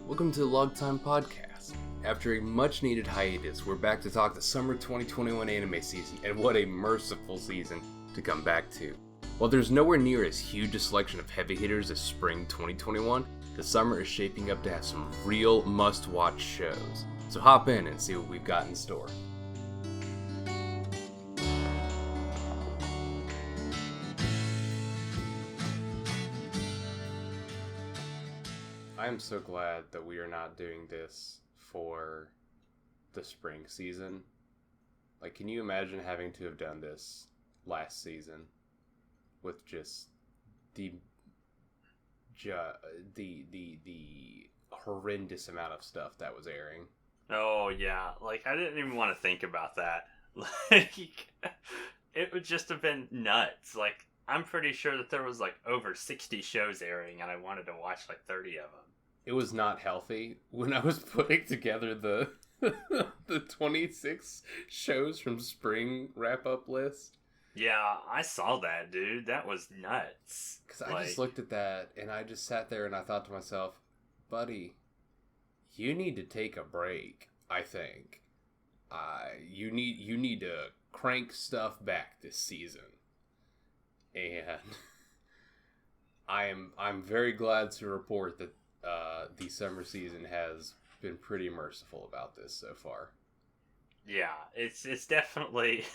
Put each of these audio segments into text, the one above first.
Welcome to the Log Time Podcast. After a much-needed hiatus, we're back to talk the summer 2021 anime season, and what a merciful season to come back to. While there's nowhere near as huge a selection of heavy hitters as spring 2021, the summer is shaping up to have some real must-watch shows. So hop in and see what we've got in store. I am so glad that we are not doing this for the spring season. Like, can you imagine having to have done this last season with just the horrendous amount of stuff that was airing? Oh yeah, like I didn't even want to think about that. Like, it would just have been nuts. Like, I'm pretty sure that there was like over 60 shows airing, and I wanted to watch like 30 of them. It was not healthy. When I was putting together the 26 shows from spring wrap-up list. Yeah, I saw that, dude. That was nuts. Because I just looked at that, and I just sat there, and I thought to myself, buddy, you need to take a break, I think. You need to crank stuff back this season. And I'm very glad to report that the summer season has been pretty merciful about this so far. Yeah, it's definitely...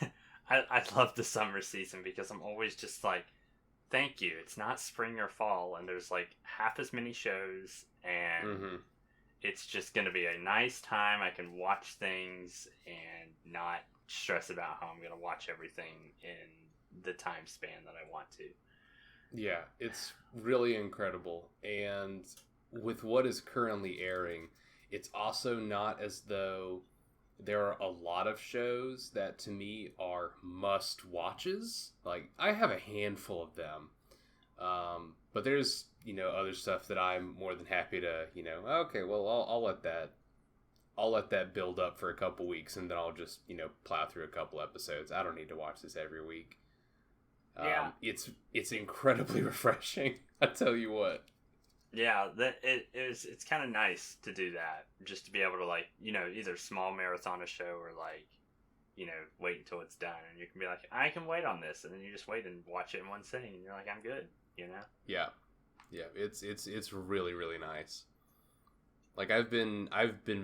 I love the summer season because I'm always just like, thank you. It's not spring or fall, and there's like half as many shows, and it's just going to be a nice time. I can watch things and not stress about how I'm going to watch everything in the time span that I want to. Yeah, it's really incredible. And with what is currently airing, it's also not as though there are a lot of shows that to me are must watches. Like, I have a handful of them. But there's, other stuff that I'm more than happy to, okay, well, I'll let that build up for a couple weeks, and then I'll just, plow through a couple episodes. I don't need to watch this every week. Yeah. It's incredibly refreshing. I tell you what. Yeah, it's kind of nice to do that, just to be able to, like, either small marathon a show or, like, wait until it's done, and you can be like, I can wait on this, and then you just wait and watch it in one sitting, and you're like, I'm good, Yeah, it's really, really nice. Like, I've been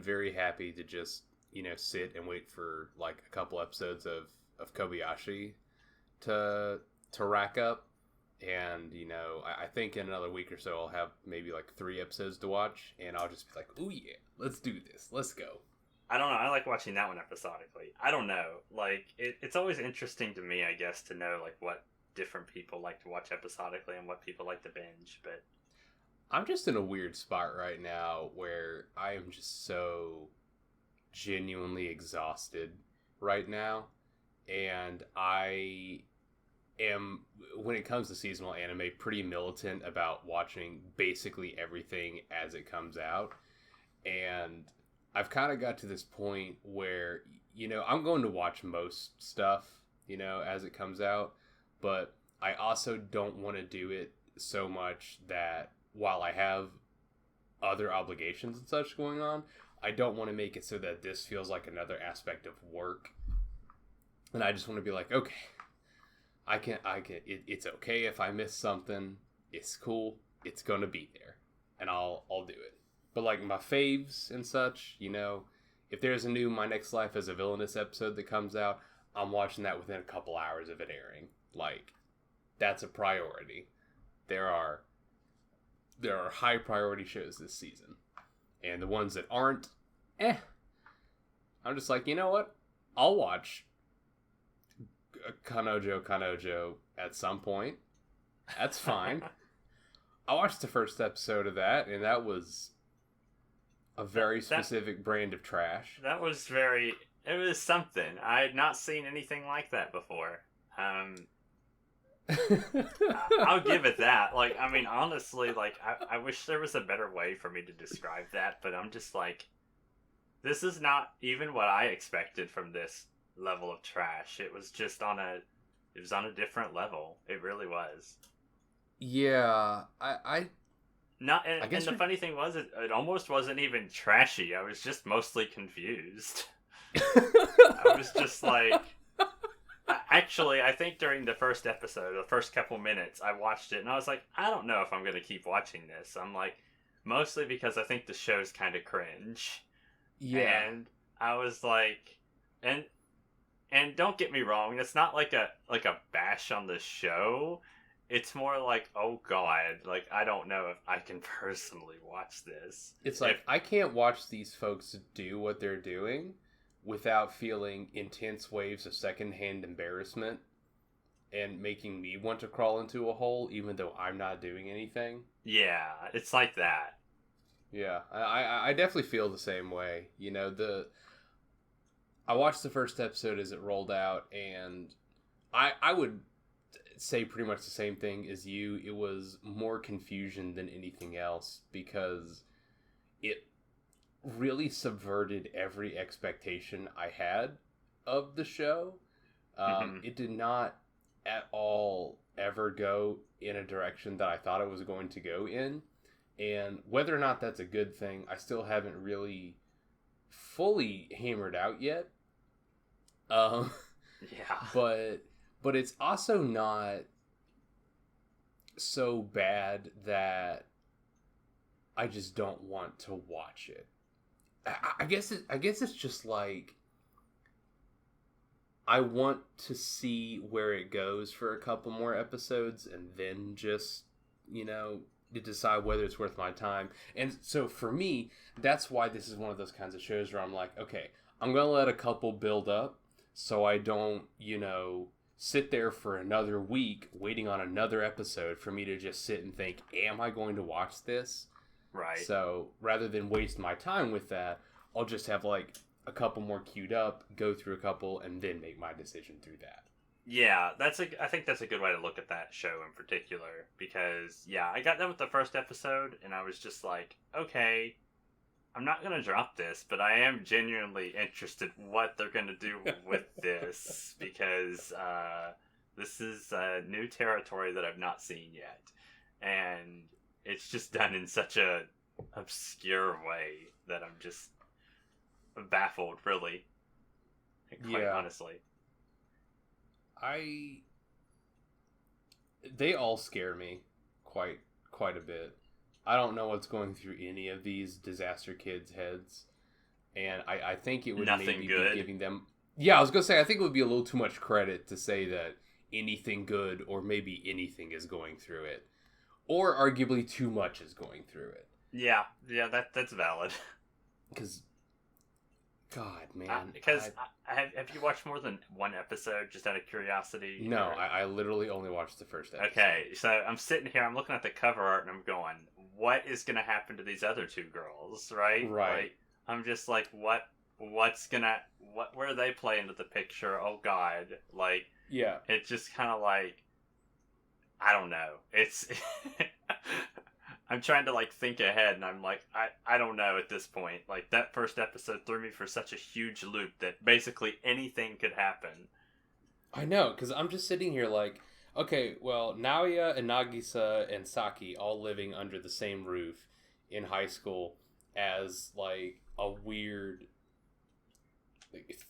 very happy to just, sit and wait for, like, a couple episodes of Kobayashi to rack up. And, I think in another week or so I'll have maybe like 3 episodes to watch, and I'll just be like, ooh yeah, let's do this. Let's go. I don't know. I like watching that one episodically. I don't know. Like, it's always interesting to me, I guess, to know, like, what different people like to watch episodically and what people like to binge, but... I'm just in a weird spot right now where I am just so genuinely exhausted right now, and I am, when it comes to seasonal anime, pretty militant about watching basically everything as it comes out. And I've kind of got to this point where, I'm going to watch most stuff, as it comes out, but I also don't want to do it so much that while I have other obligations and such going on, I don't want to make it so that this feels like another aspect of work. And I just want to be like, okay, it's okay if I miss something. It's cool. It's gonna be there, and I'll do it. But like my faves and such, if there's a new My Next Life as a Villainess episode that comes out, I'm watching that within a couple hours of it airing. Like, that's a priority. There are high priority shows this season, and the ones that aren't, I'm just like, you know what? I'll watch Kanojo at some point. That's fine. I watched the first episode of that, and that was a very specific brand of trash. It was something. I had not seen anything like that before. I'll give it that. Like, I mean, honestly, like, I wish there was a better way for me to describe that, but I'm just like, this is not even what I expected from this level of trash. It was just on a different level. It really was. Yeah, Not, I and guess the funny thing was, it almost wasn't even trashy. I was just mostly confused. I was just like, actually, I think during the first episode, the first couple minutes, I watched it and I was like, I don't know if I'm going to keep watching this. I'm like, mostly because I think the show's kind of cringe. Yeah. And I was like, and don't get me wrong, it's not like a bash on the show. It's more like, oh god, like I don't know if I can personally watch this. It's like, I can't watch these folks do what they're doing without feeling intense waves of secondhand embarrassment and making me want to crawl into a hole even though I'm not doing anything. Yeah, it's like that. Yeah, I definitely feel the same way. You know, I watched the first episode as it rolled out, and I would say pretty much the same thing as you. It was more confusion than anything else because it really subverted every expectation I had of the show. It did not at all ever go in a direction that I thought it was going to go in. And whether or not that's a good thing, I still haven't really fully hammered out yet. Yeah. But it's also not so bad that I just don't want to watch it. I guess it's just like I want to see where it goes for a couple more episodes and then just, to decide whether it's worth my time. And so for me, that's why this is one of those kinds of shows where I'm like, okay, I'm going to let a couple build up so I don't, sit there for another week waiting on another episode for me to just sit and think, am I going to watch this? Right. So rather than waste my time with that, I'll just have like a couple more queued up, go through a couple, and then make my decision through that. Yeah, I think that's a good way to look at that show in particular, because I got done with the first episode and I was just like, okay, I'm not gonna drop this, but I am genuinely interested what they're gonna do with this, because this is new territory that I've not seen yet, and it's just done in such a obscure way that I'm just baffled, really, quite honestly. They all scare me quite a bit. I don't know what's going through any of these disaster kids' heads, and I think it would maybe be giving them. Yeah, I was gonna say I think it would be a little too much credit to say that anything good or maybe anything is going through it, or arguably too much is going through it. Yeah, that's valid. Because, God, man, have you watched more than one episode, just out of curiosity? No, I literally only watched the first episode. Okay, so I'm sitting here, I'm looking at the cover art, and I'm going, what is going to happen to these other two girls, right? Right. Like, I'm just like, where do they play into the picture? Oh, God. Like, yeah. It's just kind of like, I don't know. It's... I'm trying to, like, think ahead, and I'm like, I don't know at this point. Like, that first episode threw me for such a huge loop that basically anything could happen. I know, because I'm just sitting here like, okay, well, Naoya and Nagisa and Saki all living under the same roof in high school as, like, a weird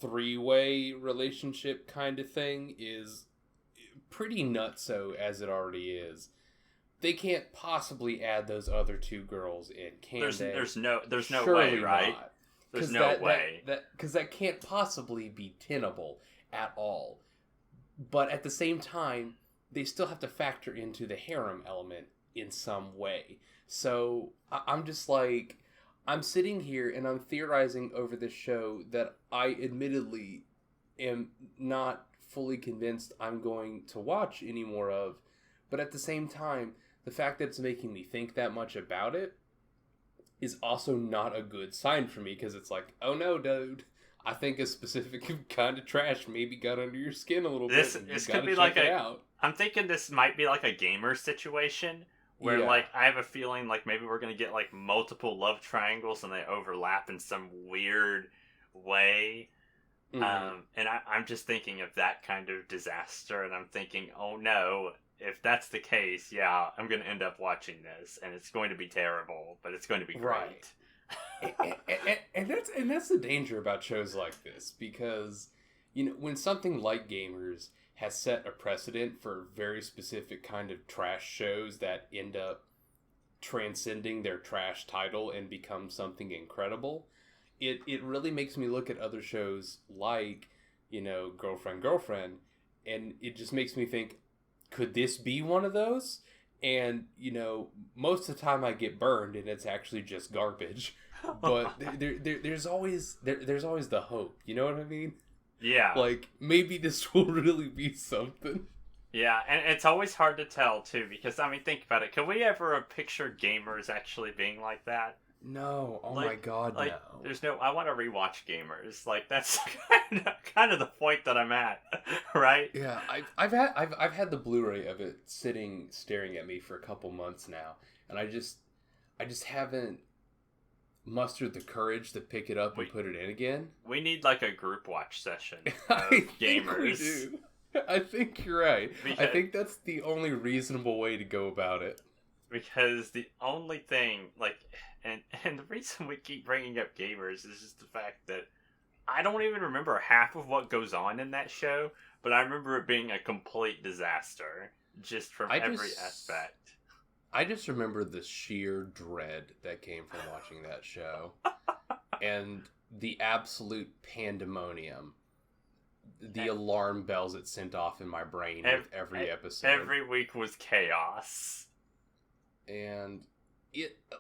three-way relationship kind of thing is pretty nutso as it already is. They can't possibly add those other two girls in, can they? There's no Surely way, right? Not. There's no way. Because that can't possibly be tenable at all. But at the same time, they still have to factor into the harem element in some way. So I'm just like, I'm sitting here and I'm theorizing over this show that I admittedly am not fully convinced I'm going to watch any more of. But at the same time, the fact that it's making me think that much about it is also not a good sign for me, because it's like, oh no, dude, I think a specific kind of trash maybe got under your skin a little bit. This could be like I'm thinking this might be like a gamer situation where like I have a feeling like maybe we're gonna get like multiple love triangles and they overlap in some weird way. Mm-hmm. And I'm just thinking of that kind of disaster, and I'm thinking, oh no, if that's the case, yeah, I'm going to end up watching this, and it's going to be terrible, but it's going to be great. and that's the danger about shows like this, because when something like Gamers has set a precedent for very specific kind of trash shows that end up transcending their trash title and become something incredible, it really makes me look at other shows like Girlfriend, and it just makes me think, could this be one of those? And most of the time I get burned and it's actually just garbage, but there's always the hope, you know what I mean? Yeah, like maybe this will really be something. Yeah, and it's always hard to tell too, because I mean, think about it. Could we ever picture Gamers actually being like that? No. Oh my god, no. There's no. I want to rewatch Gamers. Like, that's kind of the point that I'm at, right? Yeah, I've had the Blu-ray of it staring at me for a couple months now, and I just haven't mustered the courage to pick it up and put it in again. We need like a group watch session of I Gamers. think we do. I think you're right. Because, I think that's the only reasonable way to go about it. Because the only thing, and the reason we keep bringing up Gamers is just the fact that I don't even remember half of what goes on in that show, but I remember it being a complete disaster, just from every aspect. I just remember the sheer dread that came from watching that show. And the absolute pandemonium. The alarm bells it sent off in my brain with every episode. Every week was chaos. And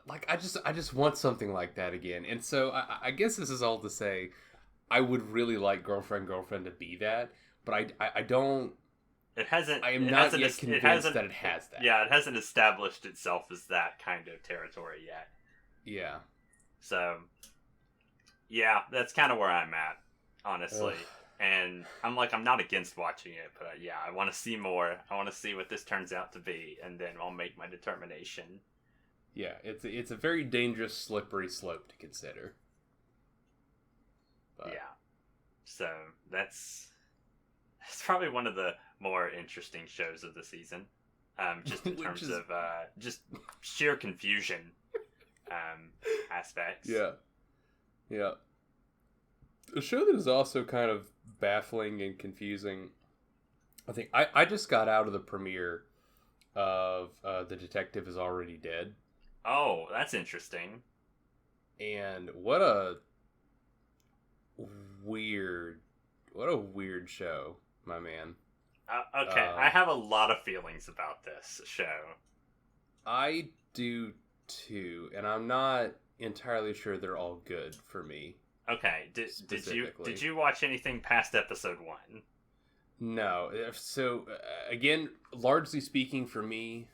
I just want something like that again. And so I guess this is all to say, I would really like Girlfriend to be that, but I don't. It hasn't. I am not yet convinced that it has that. Yeah, it hasn't established itself as that kind of territory yet. Yeah. So, yeah, that's kind of where I'm at, honestly. Ugh. And I'm not against watching it, but yeah, I want to see more. I want to see what this turns out to be, and then I'll make my determination. Yeah, it's a very dangerous, slippery slope to consider. But. Yeah. So that's probably one of the more interesting shows of the season, just in terms of just sheer confusion aspects. Yeah. A show that is also kind of baffling and confusing. I think I just got out of the premiere of The Detective Is Already Dead. Oh, that's interesting. And what a weird show, my man. Okay, I have a lot of feelings about this show. I do too, and I'm not entirely sure they're all good for me. Okay, did you watch anything past episode 1? No. So again, largely speaking for me,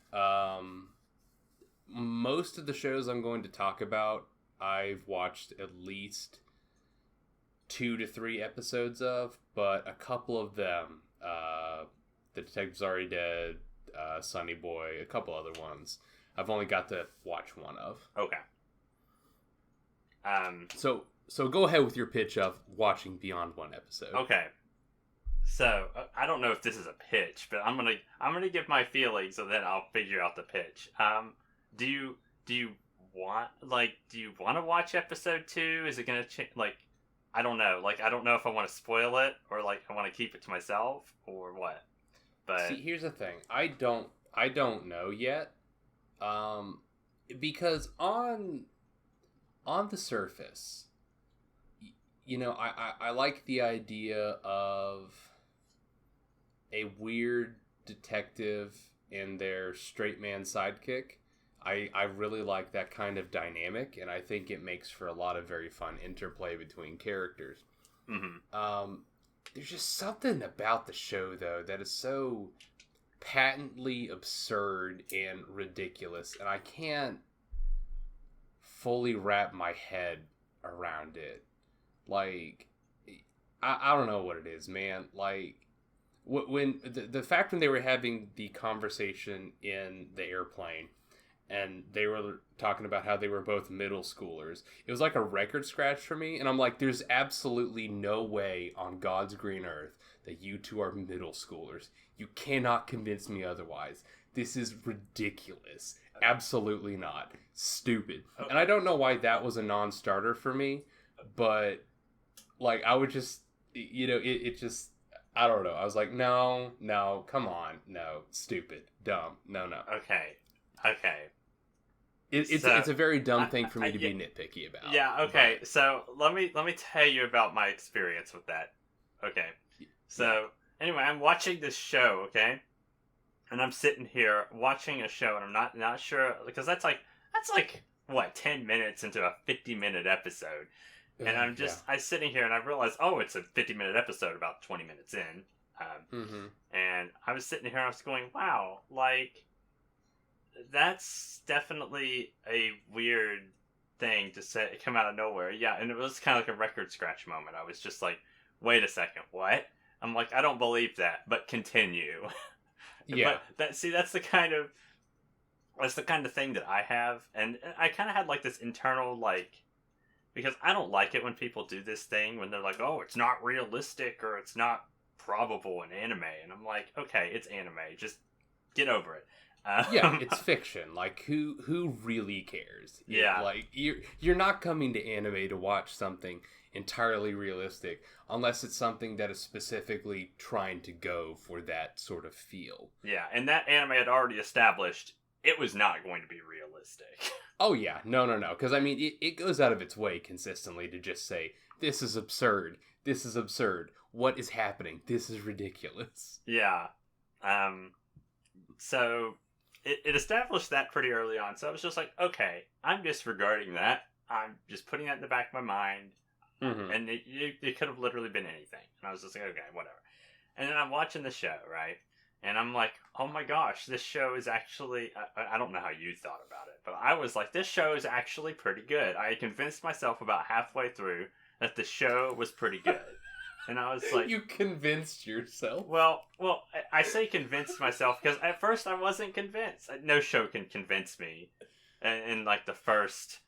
most of the shows I'm going to talk about, I've watched at least 2 to 3 episodes of, but a couple of them, The Detective's Already Dead, Sonny Boy, a couple other ones, I've only got to watch one of. Okay. So go ahead with your pitch of watching beyond one episode. Okay. So I don't know if this is a pitch, but I'm gonna give my feelings, and then I'll figure out the pitch. Do you want to watch episode 2? Is it gonna change? I don't know. I don't know if I want to spoil it, or I want to keep it to myself, or what. But see, here's the thing. I don't know yet. Because on the surface, I like the idea of a weird detective and their straight man sidekick. I really like that kind of dynamic, and I think it makes for a lot of very fun interplay between characters. Mm-hmm. There's just something about the show, though, that is so patently absurd and ridiculous, and I can't fully wrap my head around it. I don't know what it is, man. When the fact when they were having the conversation in the airplane, and they were talking about how they were both middle schoolers, it was like a record scratch for me, and I'm like, there's absolutely no way on God's green earth that you two are middle schoolers. You cannot convince me otherwise. This is ridiculous. Absolutely not. Stupid. And I don't know why that was a non-starter for me, but like I would just, it just, I don't know. I was like, no, come on, no, stupid, dumb, no. Okay. It's a very dumb thing for me to be nitpicky about. Yeah. Okay. But... So let me tell you about my experience with that. Okay. So anyway, I'm watching this show. Okay. And I'm sitting here watching a show, and I'm not sure because that's like what 10 minutes into a 50-minute episode, and I'm sitting here and I realized, oh, it's a 50-minute episode about 20 minutes in, and I was sitting here and I was going, wow, like that's definitely a weird thing to say come out of nowhere. Yeah, and it was kind of like a record scratch moment. I was just like, wait a second, what? I'm like, I don't believe that, but continue. Yeah, but that's the kind of thing that I have, and I kind of had like this internal like, because I don't like it when people do this thing when they're like, oh, it's not realistic or it's not probable in anime, and I'm like, okay, it's anime, just get over it. Yeah, it's fiction. Like who really cares? Yeah, like you're not coming to anime to watch something entirely realistic unless it's something that is specifically trying to go for that sort of feel. Yeah, and that anime had already established it was not going to be realistic. Oh yeah, no, because I mean it goes out of its way consistently to just say this is absurd, what is happening, this is ridiculous. Yeah. So it established that pretty early on, so I was just like, okay, I'm disregarding that, I'm just putting that in the back of my mind. And it could have literally been anything. And I was just like, okay, whatever. And then I'm watching the show, right? And I'm like, oh my gosh, this show is actually... I don't know how you thought about it, but I was like, this show is actually pretty good. I convinced myself about halfway through that the show was pretty good. And I was like... You convinced yourself? Well, I say convinced myself because at first I wasn't convinced. No show can convince me in like the first...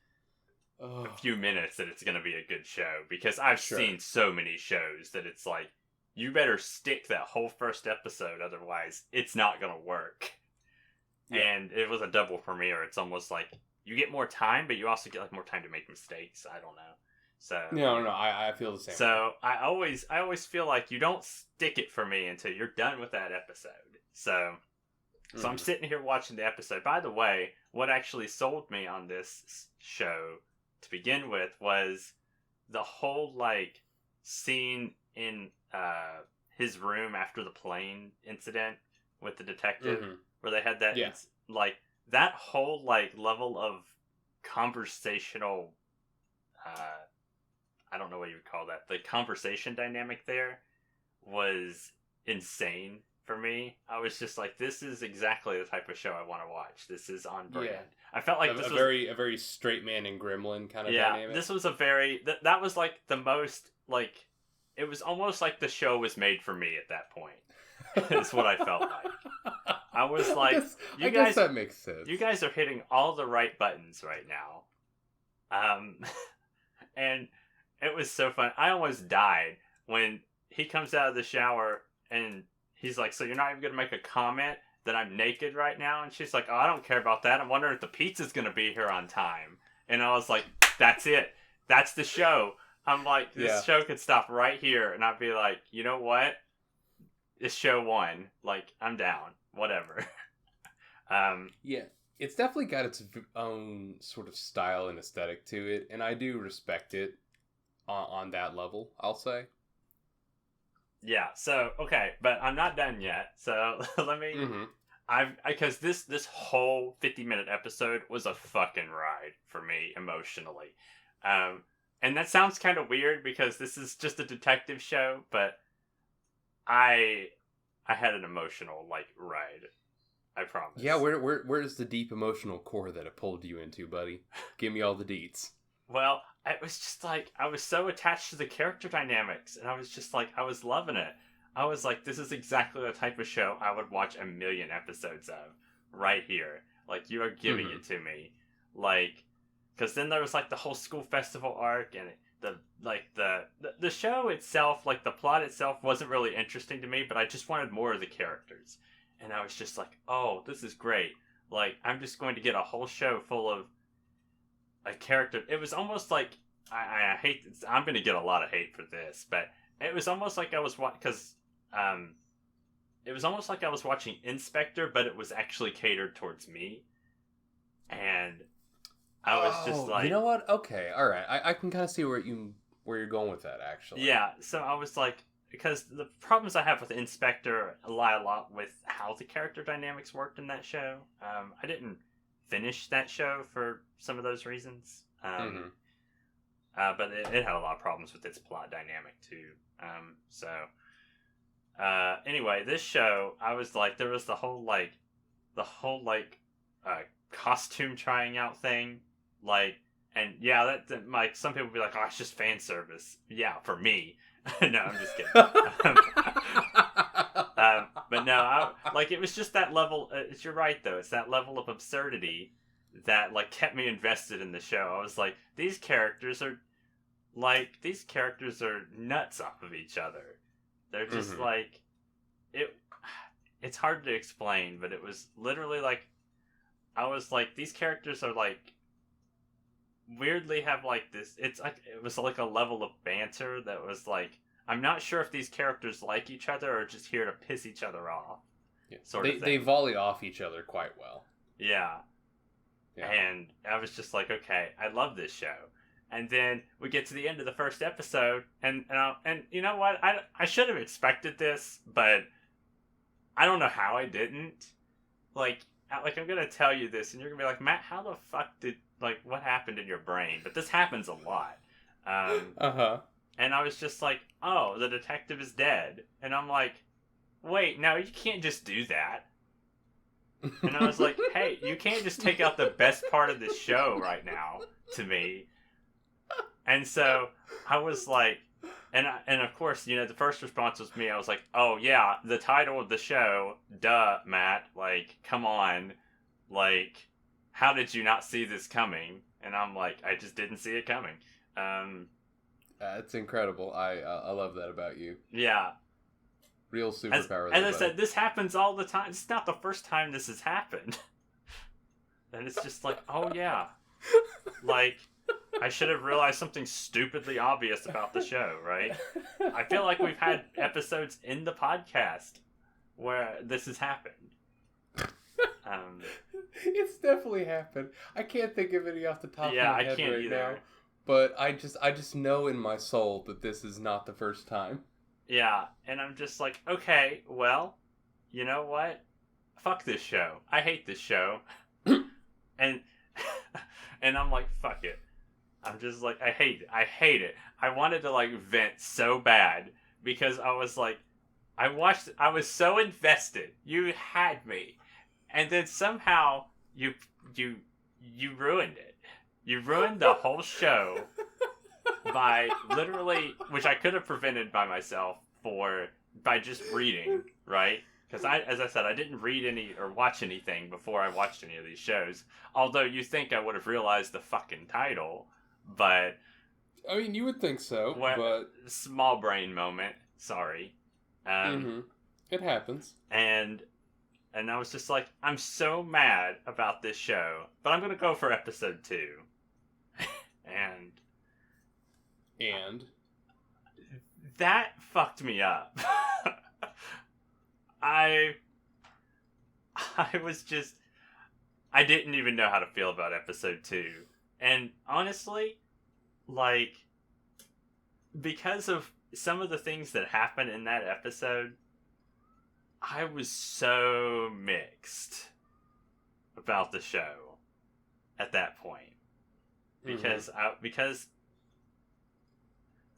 a few minutes that it's going to be a good show, because I've seen so many shows that it's like, you better stick that whole first episode, otherwise it's not going to work. Yeah. And it was a double premiere. It's almost like you get more time, but you also get like more time to make mistakes. I don't know. So no, I feel the same. So way. I always feel like you don't stick it for me until you're done with that episode. So I'm sitting here watching the episode. By the way, what actually sold me on this show to begin with was the whole like scene in his room after the plane incident with the detective, where they had that like that whole like level of conversational I don't know what you would call that, the conversation dynamic there was insane for me. I was just like, this is exactly the type of show I want to watch. This is on brand. Yeah. I felt like this was a very straight man and gremlin kind of dynamic. This was a very that was like the most like, it was almost like the show was made for me at that point. Is what I felt like. I was like, I guess that makes sense. You guys are hitting all the right buttons right now. And it was so fun. I almost died when he comes out of the shower and he's like, so you're not even going to make a comment that I'm naked right now? And she's like, oh, I don't care about that. I'm wondering if the pizza's going to be here on time. And I was like, that's it. That's the show. I'm like, this show could stop right here. And I'd be like, you know what? It's show one. Like, I'm down. Whatever. Yeah. It's definitely got its own sort of style and aesthetic to it. And I do respect it on that level, I'll say. Yeah, so, okay, but I'm not done yet, so let me... Because this whole 50-minute episode was a fucking ride for me, emotionally. And that sounds kind of weird, because this is just a detective show, but I had an emotional, like, ride. I promise. Yeah, where's the deep emotional core that it pulled you into, buddy? Give me all the deets. Well, it was just like, I was so attached to the character dynamics, and I was just like, I was loving it. I was like, this is exactly the type of show I would watch 1,000,000 episodes of, right here. Like, you are giving it to me. Like, because then there was like the whole school festival arc, and the show itself, like the plot itself, wasn't really interesting to me. But I just wanted more of the characters, and I was just like, oh, this is great. Like, I'm just going to get a whole show full of a character. It was almost like I hate. I'm going to get a lot of hate for this, but it was almost like I was it was almost like I was watching Inspector, but it was actually catered towards me, and I was just like, you know what? Okay, all right. I can kind of see where you're going with that, actually. yeah. So I was like, because the problems I have with Inspector lie a lot with how the character dynamics worked in that show. I didn't finish that show for some of those reasons. But it had a lot of problems with its plot dynamic too. Anyway, this show, I was like, there was the whole costume trying out thing, like, and yeah, that like some people would be like, oh, it's just fan service. Yeah, for me. No, I'm just kidding. But no, it was just that level. You're right though. It's that level of absurdity that like kept me invested in the show. I was like, these characters are nuts off of each other. They're just like it. It's hard to explain, but it was literally like I was like, these characters are like weirdly have like this. It's like it was like a level of banter that was like, I'm not sure if these characters like each other or just here to piss each other off. Yeah. Sort of thing. They volley off each other quite well. Yeah. And I was just like, okay, I love this show. And then we get to the end of the first episode, and you know what? I should have expected this, but I don't know how I didn't. Like I'm gonna tell you this, and you're gonna be like, Matt, how the fuck what happened in your brain? But this happens a lot. And I was just like, oh, the detective is dead, and I'm like, wait, no, you can't just do that. And I was like, hey, you can't just take out the best part of this show right now to me. And so I was like, and of course, you know, the first response was me. I was like, oh yeah, the title of the show, duh, Matt. Like, come on, like, how did you not see this coming? And I'm like, I just didn't see it coming. It's incredible. I love that about you. Yeah. Real superpower. As I said, this happens all the time. It's not the first time this has happened. And it's just like, oh yeah. Like, I should have realized something stupidly obvious about the show, right? I feel like we've had episodes in the podcast where this has happened. It's definitely happened. I can't think of any off the top of my head can't right either. now. But I just know in my soul that this is not the first time. Yeah, and I'm just like, okay, well, you know what? Fuck this show. I hate this show. and I'm like, fuck it. I'm just like, I hate it. I hate it. I wanted to like vent so bad because I was like, I was so invested. You had me. And then somehow you ruined it. You ruined the whole show by literally, which I could have prevented by myself by just reading, right? Because as I said, I didn't read any or watch anything before I watched any of these shows. Although you think I would have realized the fucking title, but I mean, you would think so, but small brain moment. Sorry. It happens. And I was just like, I'm so mad about this show, but I'm gonna go for episode 2. And that fucked me up. I was just, I didn't even know how to feel about episode 2. And honestly, like, because of some of the things that happened in that episode, I was so mixed about the show at that point. Because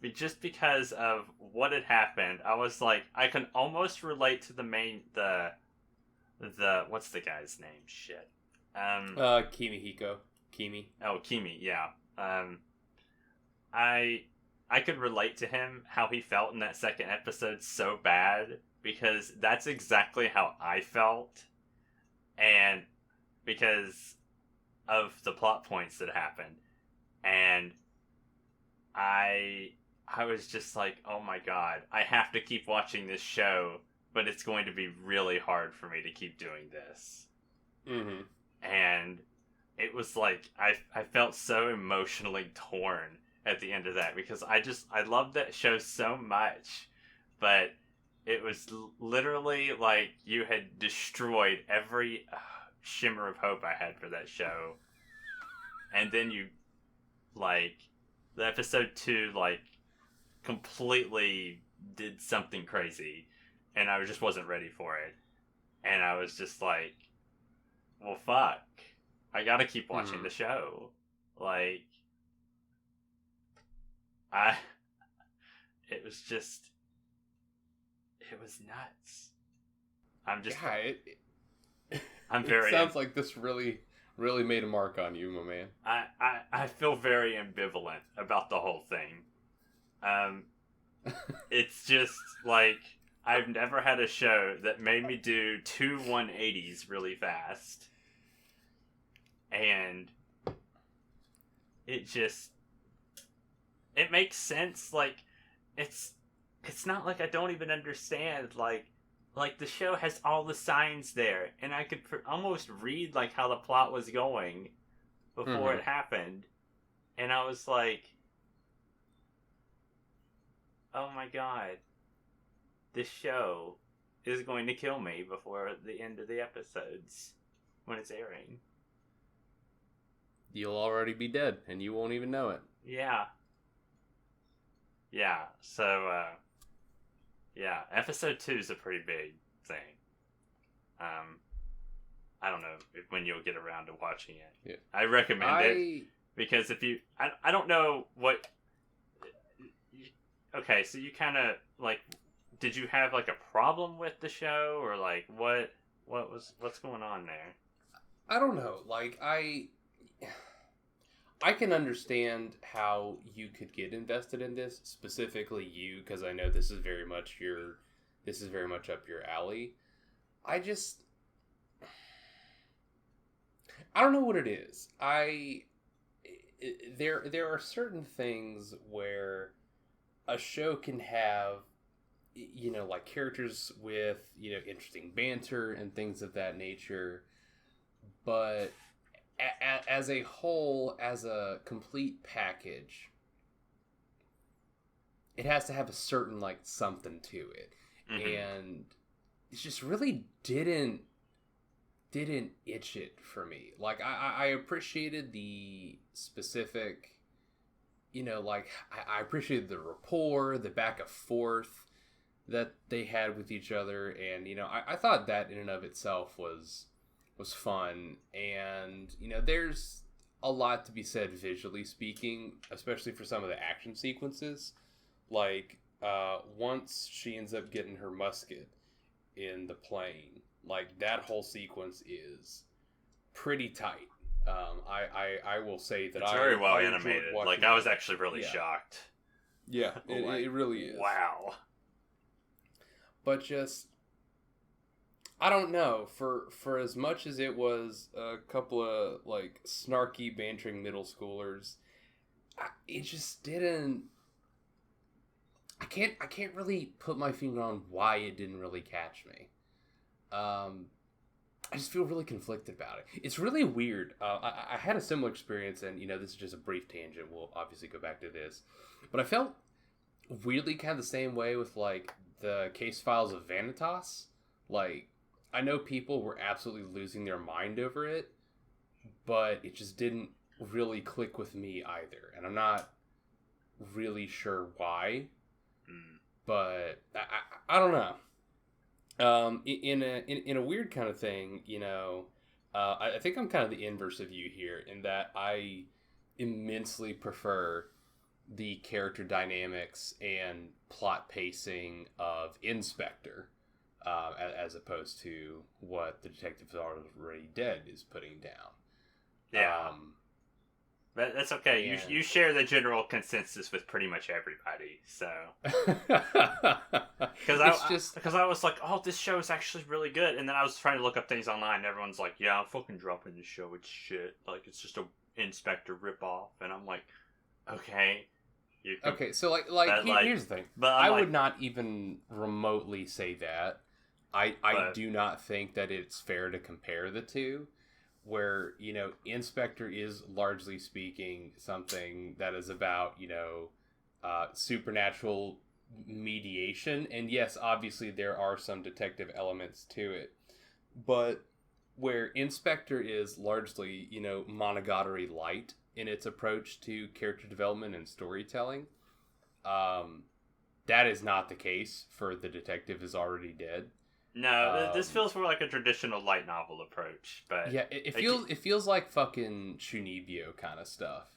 because of what had happened, I was like, I can almost relate to the what's the guy's name? Shit. Kimihiko. Kimi. Oh, Kimi, yeah. I could relate to him, how he felt in that second episode so bad, because that's exactly how I felt, and because of the plot points that happened. and I was just like, oh my god, I have to keep watching this show, but it's going to be really hard for me to keep doing this. Mm-hmm. And it was like, I felt so emotionally torn at the end of that, because I loved that show so much, but it was literally like you had destroyed every shimmer of hope I had for that show. And then you, like, the episode 2, like, completely did something crazy, and I just wasn't ready for it. And I was just like, well, fuck. I gotta keep watching the show. Like, it was nuts. I'm just, I'm very, it sounds like this really made a mark on you, my man. I feel very ambivalent about the whole thing. It's just like, I've never had a show that made me do 2 180s really fast. And it makes sense. Like, it's not like I don't even understand. Like the show has all the signs there, and I could almost read like how the plot was going before it happened. And I was like, oh my god, this show is going to kill me before the end of the episodes when it's airing. You'll already be dead, and you won't even know it. Yeah. Yeah, so, yeah, episode 2 is a pretty big thing. I don't know when you'll get around to watching it. Yeah. I recommend it, because if you... I don't know what... Okay, so you kind of, like... Did you have, like, a problem with the show, or, like, what's going on there? I don't know. Like, I can understand how you could get invested in this, specifically you, because I know this is very much up your alley. I don't know what it is. There are certain things where a show can have, you know, like characters with, you know, interesting banter and things of that nature, but as a whole, as a complete package, it has to have a certain, like, something to it. And it just really didn't itch it for me. Like, I appreciated the specific, you know, like, I appreciated the rapport, the back and forth that they had with each other, and, you know, I thought that in and of itself was fun. And, you know, there's a lot to be said visually speaking, especially for some of the action sequences. Like, once she ends up getting her musket in the plane, like, that whole sequence is pretty tight. I will say that it's very well animated. Like, I was actually really shocked. Yeah, it really is. Wow. But just, I don't know, for as much as it was a couple of, like, snarky, bantering middle schoolers, it just didn't... I can't really put my finger on why it didn't really catch me. I just feel really conflicted about it. It's really weird. I had a similar experience, and, you know, this is just a brief tangent. We'll obviously go back to this. But I felt weirdly kind of the same way with, like, the case files of Vanitas. Like, I know people were absolutely losing their mind over it, but it just didn't really click with me either. And I'm not really sure why. But I don't know. In a weird kind of thing, you know, I think I'm kind of the inverse of you here, in that I immensely prefer the character dynamics and plot pacing of Inspector, as opposed to what the Detectives Already Dead is putting down. Yeah. But that's okay. And... You share the general consensus with pretty much everybody, so. Because I was like, oh, this show is actually really good, and then I was trying to look up things online, and everyone's like, yeah, I'm fucking dropping this show. It's shit. Like, it's just a Inspector ripoff, and I'm like, okay, Okay, so here's the thing. but I would not even remotely say that. I do not think that it's fair to compare the two, where, Inspector is largely speaking something that is about, supernatural mediation, and yes, obviously there are some detective elements to it, but where Inspector is largely, Monogatari light in its approach to character development and storytelling, that is not the case for The Detective Is Already Dead. No, this feels more like a traditional light novel approach, but yeah, it feels like fucking Shunibyo kind of stuff,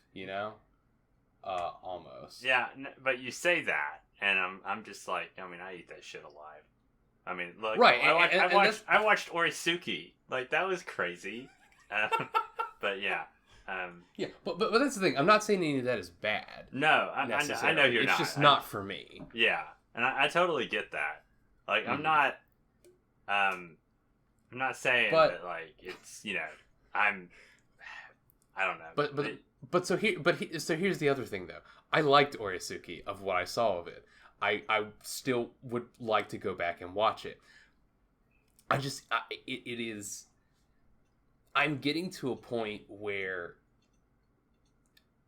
almost. Yeah, but you say that, and I'm just like, I mean, I eat that shit alive. I mean, look, right? I watched Orisuki, like that was crazy, but yeah. Yeah, but that's the thing. I'm not saying any of that is bad. No, I know you're not. It's just not for me. Yeah, and I totally get that. Like, I'm not saying that like it's I don't know. So here's the other thing though. I liked Orisuki of what I saw of it. I still would like to go back and watch it. It is. I'm getting to a point where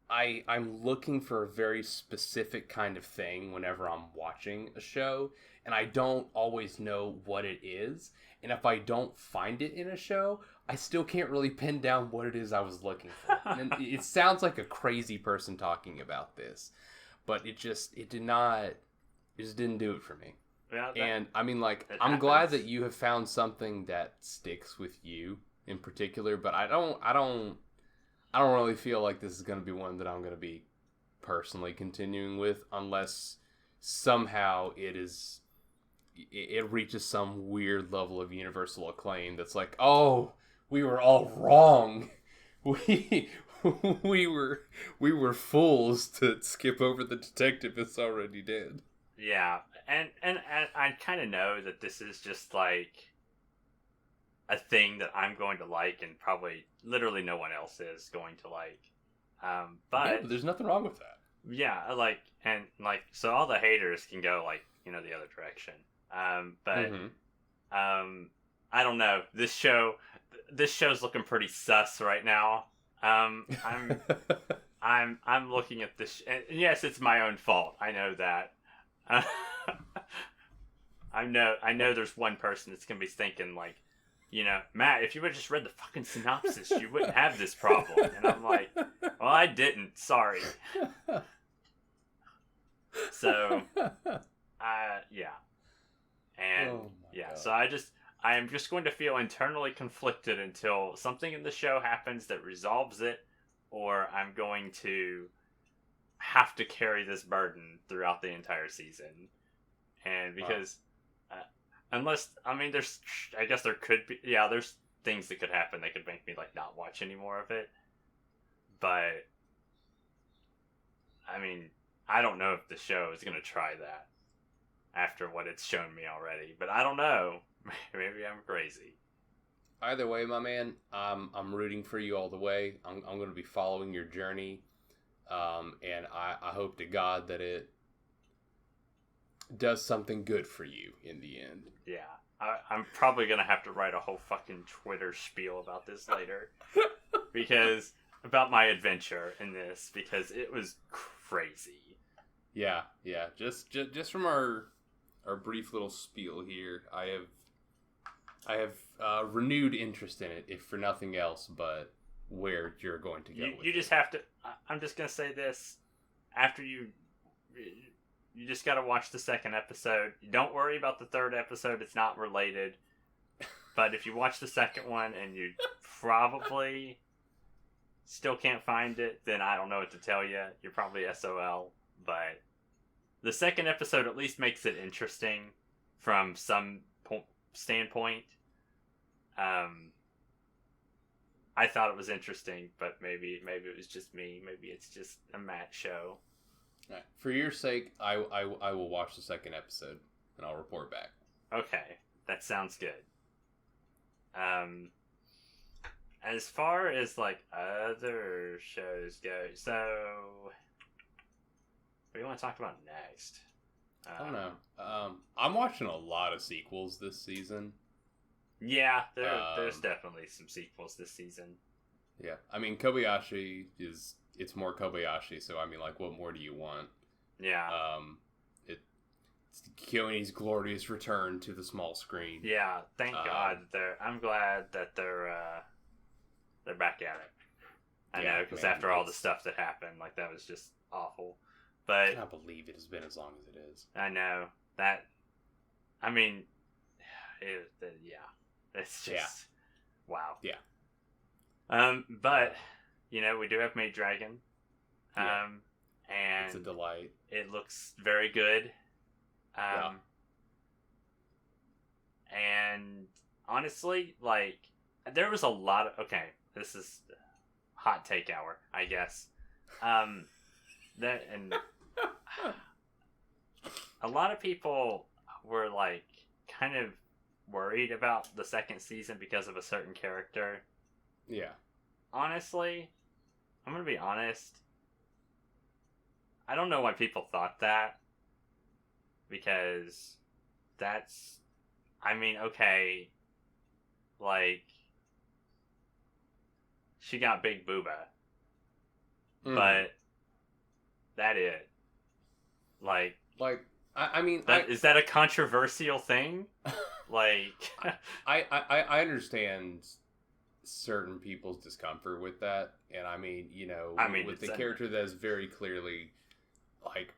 I'm looking for a very specific kind of thing whenever I'm watching a show, and I don't always know what it is. And if I don't find it in a show, I still can't really pin down what it is I was looking for. And it sounds like a crazy person talking about this, but it just didn't do it for me. Yeah, and I mean, like, I'm glad that you have found something that sticks with you in particular, but I don't really feel like this is going to be one that I'm going to be personally continuing with, unless somehow it reaches some weird level of universal acclaim that's like, oh, we were all wrong. We were fools to skip over The Detective Is Already Dead. Yeah, and I kind of know that this is just like a thing that I'm going to like, and probably literally no one else is going to like. But there's nothing wrong with that. Yeah, so all the haters can go the other direction. I don't know. This show's looking pretty sus right now. I'm looking at this, and yes, it's my own fault. I know that. I know there's one person that's gonna be thinking like, Matt, if you would have just read the fucking synopsis, you wouldn't have this problem. And I'm like, well, I didn't. Sorry. So, yeah. And, yeah, so I am just going to feel internally conflicted until something in the show happens that resolves it, or I'm going to have to carry this burden throughout the entire season. And because... unless, I guess there could be, there's things that could happen that could make me, not watch any more of it. But, I don't know if the show is going to try that after what it's shown me already. But I don't know. Maybe I'm crazy. Either way, my man, I'm rooting for you all the way. I'm going to be following your journey. And I hope to God that it does something good for you in the end. Yeah, I'm probably gonna have to write a whole fucking Twitter spiel about this later, because about my adventure in this, because it was crazy. Yeah. Just from our brief little spiel here, I have renewed interest in it, if for nothing else, but where you're going to go. You just have to. I'm just gonna say this after you. You just got to watch the second episode. Don't worry about the third episode. It's not related. But if you watch the second one and you probably still can't find it, then I don't know what to tell you. You're probably SOL. But the second episode at least makes it interesting from some standpoint. I thought it was interesting, but maybe it was just me. Maybe it's just a Matt show. Right. For your sake, I will watch the second episode, and I'll report back. Okay, that sounds good. as far as like other shows go, so what do you want to talk about next? I don't know. I'm watching a lot of sequels this season. Yeah, there's definitely some sequels this season. Yeah, I mean Kobayashi it's more Kobayashi, so I mean like what more do you want? Yeah. It's Kyoani's glorious return to the small screen. Yeah, thank God I'm glad that they're back at it. I know, because after all the stuff that happened, like that was just awful. But I cannot believe it has been as long as it is. I know that. I mean, it's just wow. Yeah. But we do have Maid Dragon. And it's a delight. It looks very good. And honestly, like there was a lot of this is hot take hour, I guess. That and a lot of people were like kind of worried about the second season because of a certain character. Yeah. Honestly, I'm gonna be honest. I don't know why people thought that. Because that's, I mean, okay, like, she got Big Booba, but that it. Like, I mean, is that a controversial thing? Like, I understand certain people's discomfort with that, and I mean, with the character that is very clearly, like,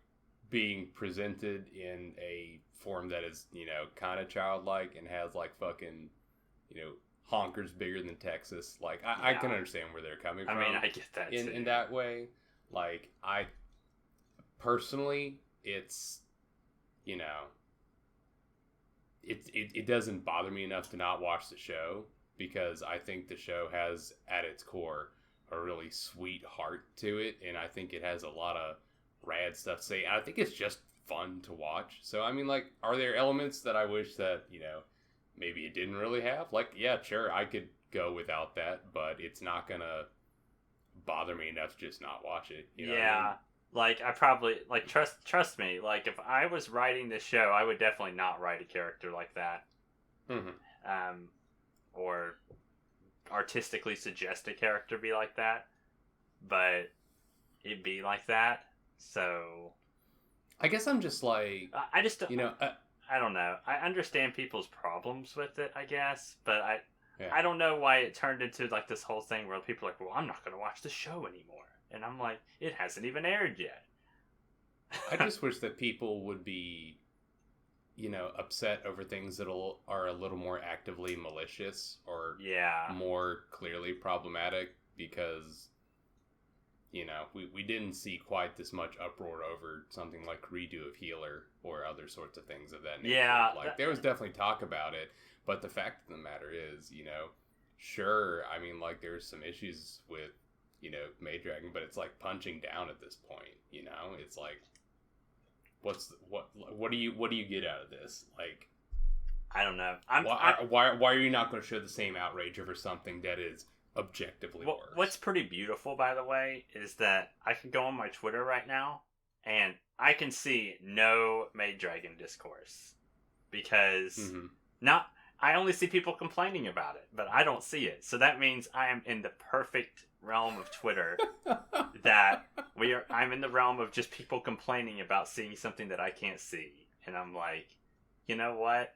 being presented in a form that is, kind of childlike and has like fucking, honkers bigger than Texas. Like I can understand where they're coming from. I mean, I get that in that way. Like I personally, it's, it doesn't bother me enough to not watch the show because I think the show has at its core a really sweet heart to it, and I think it has a lot of rad stuff to say. I think it's just fun to watch. So I mean, like, are there elements that I wish that maybe it didn't really have? Like, yeah, sure, I could go without that, but it's not gonna bother me enough to just not watch it. You know what I mean? Like I probably like trust me. Like if I was writing this show, I would definitely not write a character like that. Mm-hmm. Or artistically suggest a character be like that, but it'd be like that. So, I guess I'm just like I just I don't know. I understand people's problems with it, I guess, but I don't know why it turned into like this whole thing where people are like, well, I'm not going to watch the show anymore, and I'm like, it hasn't even aired yet. I just wish that people would be, upset over things that are a little more actively malicious or more clearly problematic because. We didn't see quite this much uproar over something like redo of Healer or other sorts of things of that nature. Yeah. There was definitely talk about it, but the fact of the matter is, sure, I mean, like, there's some issues with, Maid Dragon, but it's like punching down at this point, It's like, what do you get out of this? Like, I don't know. Why are you not going to show the same outrage over something that is objectively worse? What's pretty beautiful, by the way, is that I can go on my Twitter right now and I can see no Maid Dragon discourse because I only see people complaining about it, but I don't see it. So that means I am in the perfect realm of Twitter that I'm in the realm of just people complaining about seeing something that I can't see. And I'm like, you know what?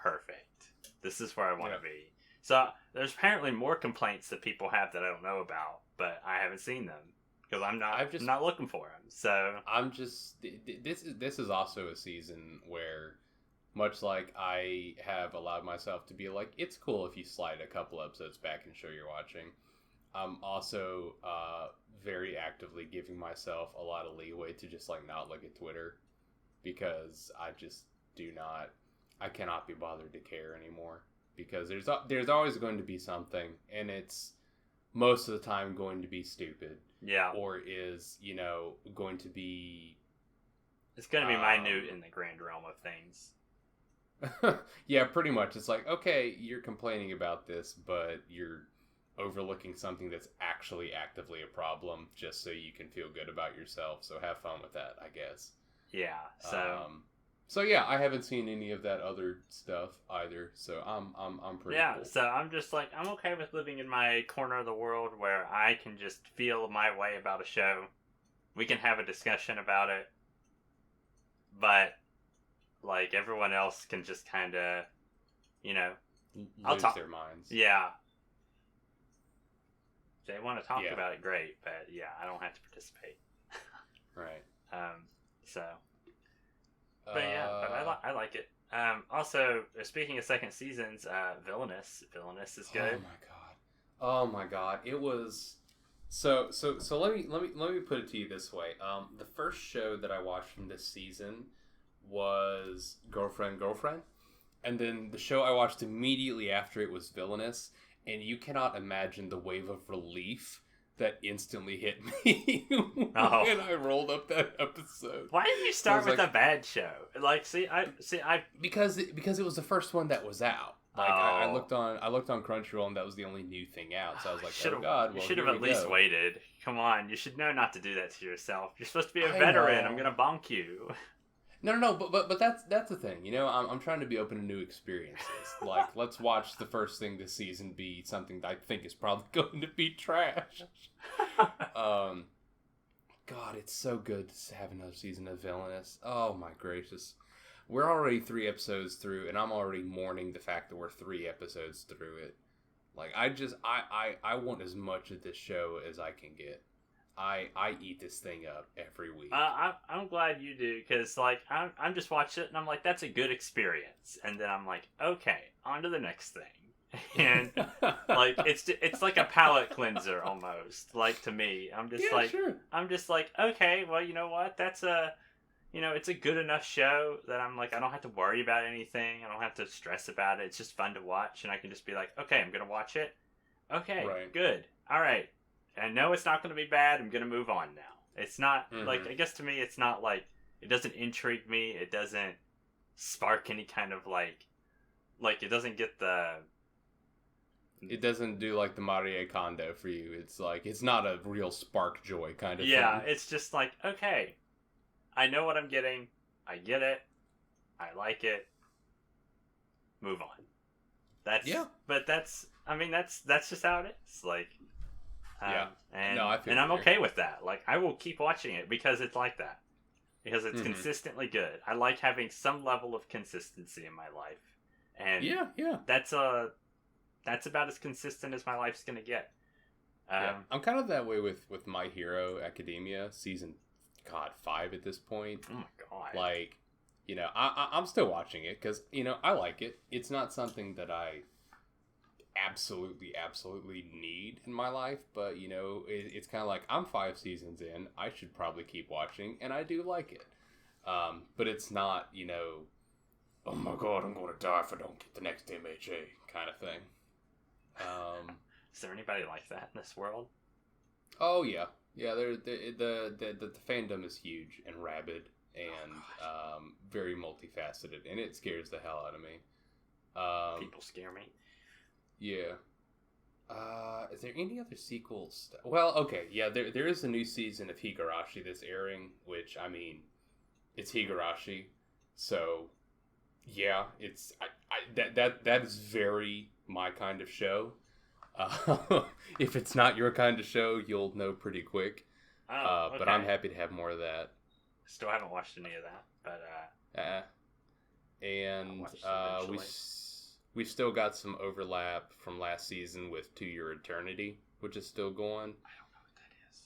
Perfect. This is where I want to be. So there's apparently more complaints that people have that I don't know about, but I haven't seen them because I'm not looking for them. So I'm just this is also a season where, much like I have allowed myself to be like, it's cool if you slide a couple episodes back and show you're watching. I'm also very actively giving myself a lot of leeway to just like not look at Twitter because I cannot be bothered to care anymore. Because there's always going to be something, and it's most of the time going to be stupid. Yeah. Or is, going to be... It's going to be minute in the grand realm of things. Yeah, pretty much. It's like, okay, you're complaining about this, but you're overlooking something that's actually actively a problem just so you can feel good about yourself. So have fun with that, I guess. Yeah. So yeah, I haven't seen any of that other stuff either. So I'm pretty cool. So I'm just like, I'm okay with living in my corner of the world where I can just feel my way about a show. We can have a discussion about it, but like everyone else can just kind of, I'll lose talk their minds. Yeah. If they want to talk about it, great. But yeah, I don't have to participate. Right. So. But yeah, but I like it. Also, speaking of second seasons, Villainous is good. Oh my god! It was so. Let me put it to you this way. The first show that I watched from this season was Girlfriend, and then the show I watched immediately after it was Villainous, and you cannot imagine the wave of relief that instantly hit me when I rolled up that episode. Why didn't you start with a bad show? Like, because it was the first one that was out. Like I looked on Crunchyroll and that was the only new thing out. So I was like, oh god, you should have at least waited. Come on, you should know not to do that to yourself. You're supposed to be a veteran. I'm gonna bonk you. No, but that's the thing. I'm trying to be open to new experiences. Like, let's watch the first thing this season be something that I think is probably going to be trash. God, it's so good to have another season of Villainous. Oh my gracious. We're already 3 episodes through, and I'm already mourning the fact that we're 3 episodes through it. Like, I want as much of this show as I can get. I eat this thing up every week. I'm glad you do, because like I'm just watching it and I'm like, that's a good experience, and then I'm like, okay, on to the next thing, and like it's like a palate cleanser almost. Like, to me, I'm just like, okay, well, you know what? That's it's a good enough show that I'm like, I don't have to worry about anything. I don't have to stress about it. It's just fun to watch, and I can just be like, okay, I'm gonna watch it. Okay, good, all right. I know it's not going to be bad. I'm going to move on now. It's not, like, I guess to me, it's not like, it doesn't intrigue me. It doesn't spark any kind of, like, it doesn't get the... It doesn't do, like, the Marie Kondo for you. It's, like, it's not a real spark joy kind of thing. Yeah, it's just like, okay, I know what I'm getting. I get it. I like it. Move on. But that's just how it is. Like... and I'm okay with that. Like, I will keep watching it because it's like that. Because it's consistently good. I like having some level of consistency in my life. And that's about as consistent as my life's gonna get. I'm kind of that way with My Hero Academia season 5 at this point. Oh my god. Like, I'm still watching it because, I like it. It's not something that I absolutely need in my life, but it's kind of like, I'm 5 seasons in, I should probably keep watching, and I do like it, but it's not oh my god, I'm gonna die if I don't get the next MHA kind of thing. Is there anybody like that in this world? Oh yeah, the fandom is huge and rabid and very multifaceted, and it scares the hell out of me. People scare me. Yeah. Is there any other sequels? Well, okay, yeah, there is a new season of Higurashi that's airing, which, I mean, it's Higurashi, so yeah, it's that is very my kind of show. If it's not your kind of show, you'll know pretty quick. Okay. But I'm happy to have more of that. Still haven't watched any of that, but and we've still got some overlap from last season with To Your Eternity, which is still going. I don't know what that is.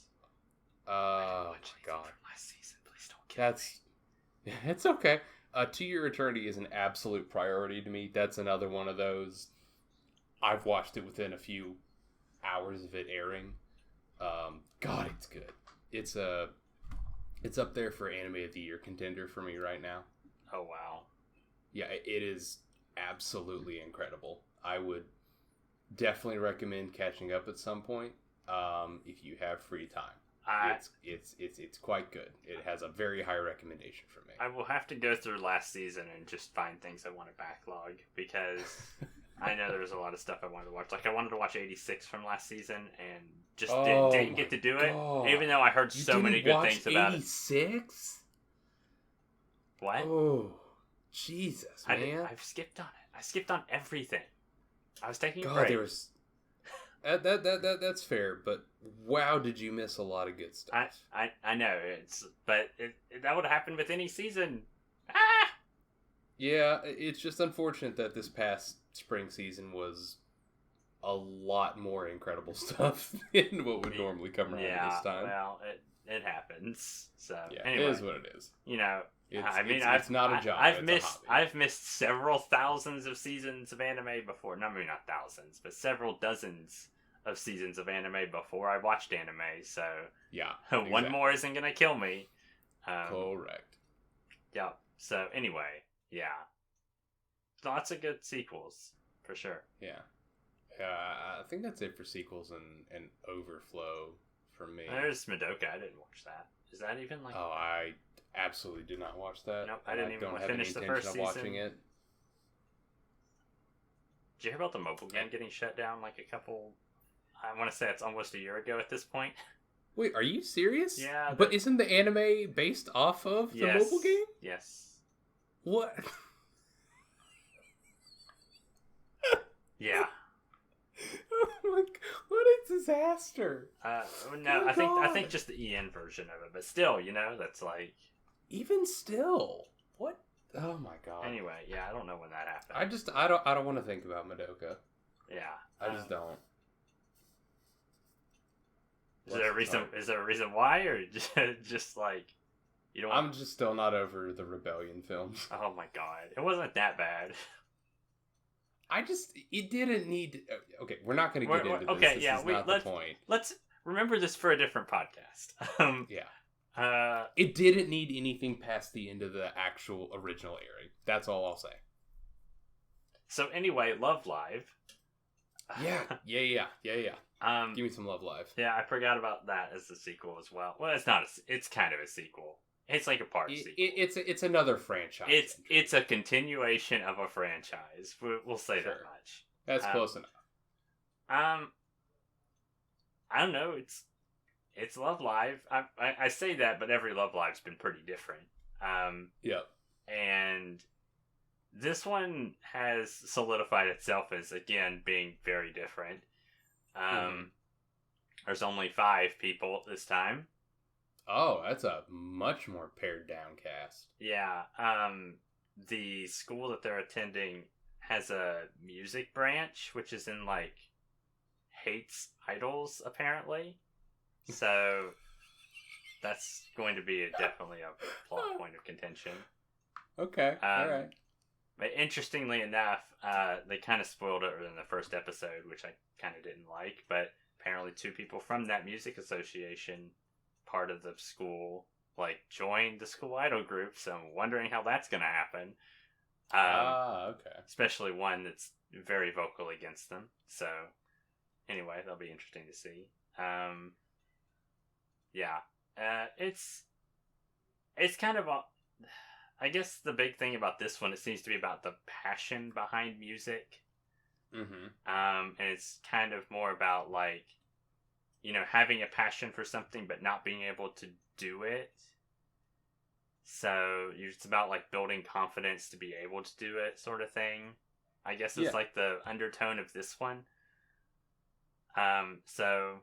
Oh my god. From last season. Please don't kill me. It's okay. To Your Eternity is an absolute priority to me. That's another one of those. I've watched it within a few hours of it airing. God, it's good. It's up there for Anime of the Year contender for me right now. Oh wow. Yeah, it is absolutely incredible. I would definitely recommend catching up at some point if you have free time. It's quite good. It has a very high recommendation for me. I will have to go through last season and just find things I want to backlog, because I know there was a lot of stuff I wanted to watch. Like I wanted to watch 86 from last season, and just Oh didn't get to do it. God. Even though I heard so many good things about 86? it. What? Oh, Jesus, man! I've skipped on it. I skipped on everything. I was taking a God, break. there was that's fair, but wow, did you miss a lot of good stuff? I know but that would have happened with any season. Yeah, it's just unfortunate that this past spring season was a lot more incredible stuff than what would normally come around this time. Well, it happens. So Yeah, anyway, it is what it is. You know, It's not a job. I've missed several thousands of seasons of anime before. No, maybe not thousands, but several dozens of seasons of anime before I watched anime. So yeah, one more isn't gonna kill me. Correct. Yeah. So anyway, yeah, lots of good sequels for sure. Yeah. I think that's it for sequels and overflow for me. There's Madoka. I didn't watch that. Is that even like? Oh, I absolutely did not watch that. Nope, I didn't even don't have finish any the intention first of season. watching it. Did you hear about the mobile game getting shut down like a couple? I want to say it's almost a year ago at this point. Wait, are you serious? Yeah. But isn't the anime based off of the mobile game? Yes. What? Yeah. Like, what a disaster! No, I think just the EN version of it, but still, that's like. Even still, what? Oh my god. Anyway, yeah, I don't know when that happened. I don't want to think about Madoka. Yeah, I just don't. Is there a reason? Is there a reason why, or just like you don't? I'm just still not over the Rebellion films. Oh my god, it wasn't that bad. It didn't need to, okay, we're not going to get into this. Okay, this is not the point. Let's remember this for a different podcast. Yeah. It didn't need anything past the end of the actual original airing. That's all I'll say. So anyway, Love Live. Yeah. Give me some Love Live. Yeah, I forgot about that as the sequel as well. Well, it's not. It's kind of a sequel. It's like a part sequel. It's another franchise. It's a continuation of a franchise. We'll say that much. That's close enough. I don't know. It's Love Live. I say that, but every Love Live's been pretty different. Yep. And this one has solidified itself as again being very different. There's only 5 people this time. Oh, that's a much more pared down cast. Yeah. The school that they're attending has a music branch, which is in like hates idols apparently. So that's going to be definitely a plot point of contention. Okay. All right. But interestingly enough, they kind of spoiled it in the first episode, which I kind of didn't like. But apparently 2 people from that music association, part of the school, like joined the school idol group. So I'm wondering how that's going to happen. Okay. Especially one that's very vocal against them. So anyway, that'll be interesting to see. Yeah. It's kind of I guess the big thing about this one, it seems to be about the passion behind music. Mm-hmm. And it's kind of more about like, having a passion for something but not being able to do it. So it's about like building confidence to be able to do it, sort of thing. I guess it's like the undertone of this one. So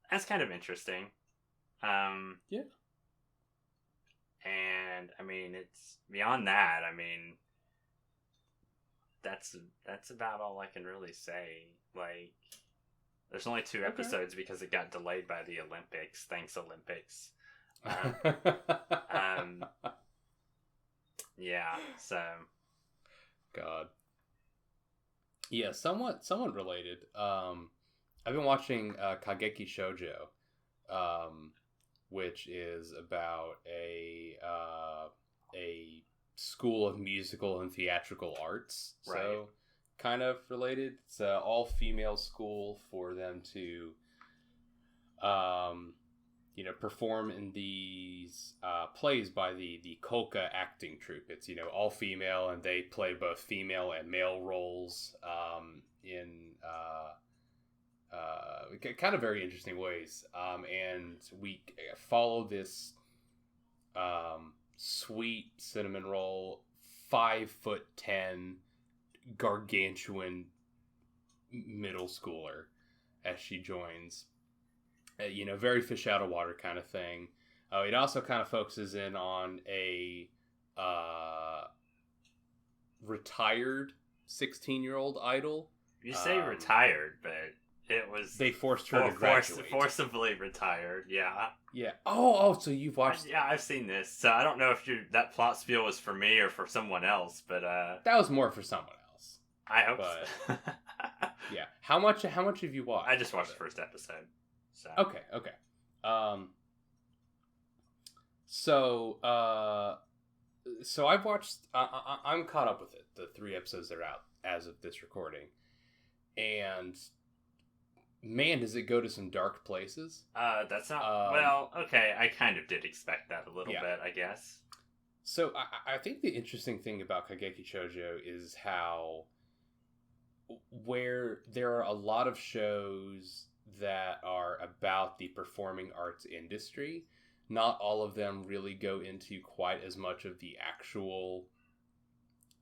that's kind of interesting. Yeah. And I mean, it's beyond that. I mean, that's about all I can really say. Like, there's only 2 episodes because it got delayed by the Olympics. Thanks, Olympics. Yeah. So. God. Yeah, somewhat related. I've been watching Kageki Shojo, which is about a school of musical and theatrical arts. Right. So kind of related. It's an all-female school for them to perform in these plays by the Kolka acting troupe. It's, all female, and they play both female and male roles in kind of very interesting ways. And we follow this sweet cinnamon roll, 5'10" gargantuan middle schooler as she joins. Very fish out of water kind of thing. It also kind of focuses in on a retired 16-year-old idol. You say retired, but it was... They forced her to graduate. Forcibly retired, yeah. Yeah. Oh, so you've watched... Yeah, I've seen this. So I don't know if that plot spiel was for me or for someone else, but... That was more for someone else. I hope so. Yeah. How much have you watched? I just watched the first episode. So. Okay. So I've watched. I'm caught up with it. The 3 episodes that are out as of this recording, and man, does it go to some dark places? That's not. Well, okay. I kind of did expect that a little bit, I guess. So I think the interesting thing about Kageki Shojo is how, where there are a lot of shows that are about the performing arts industry, not all of them really go into quite as much of the actual,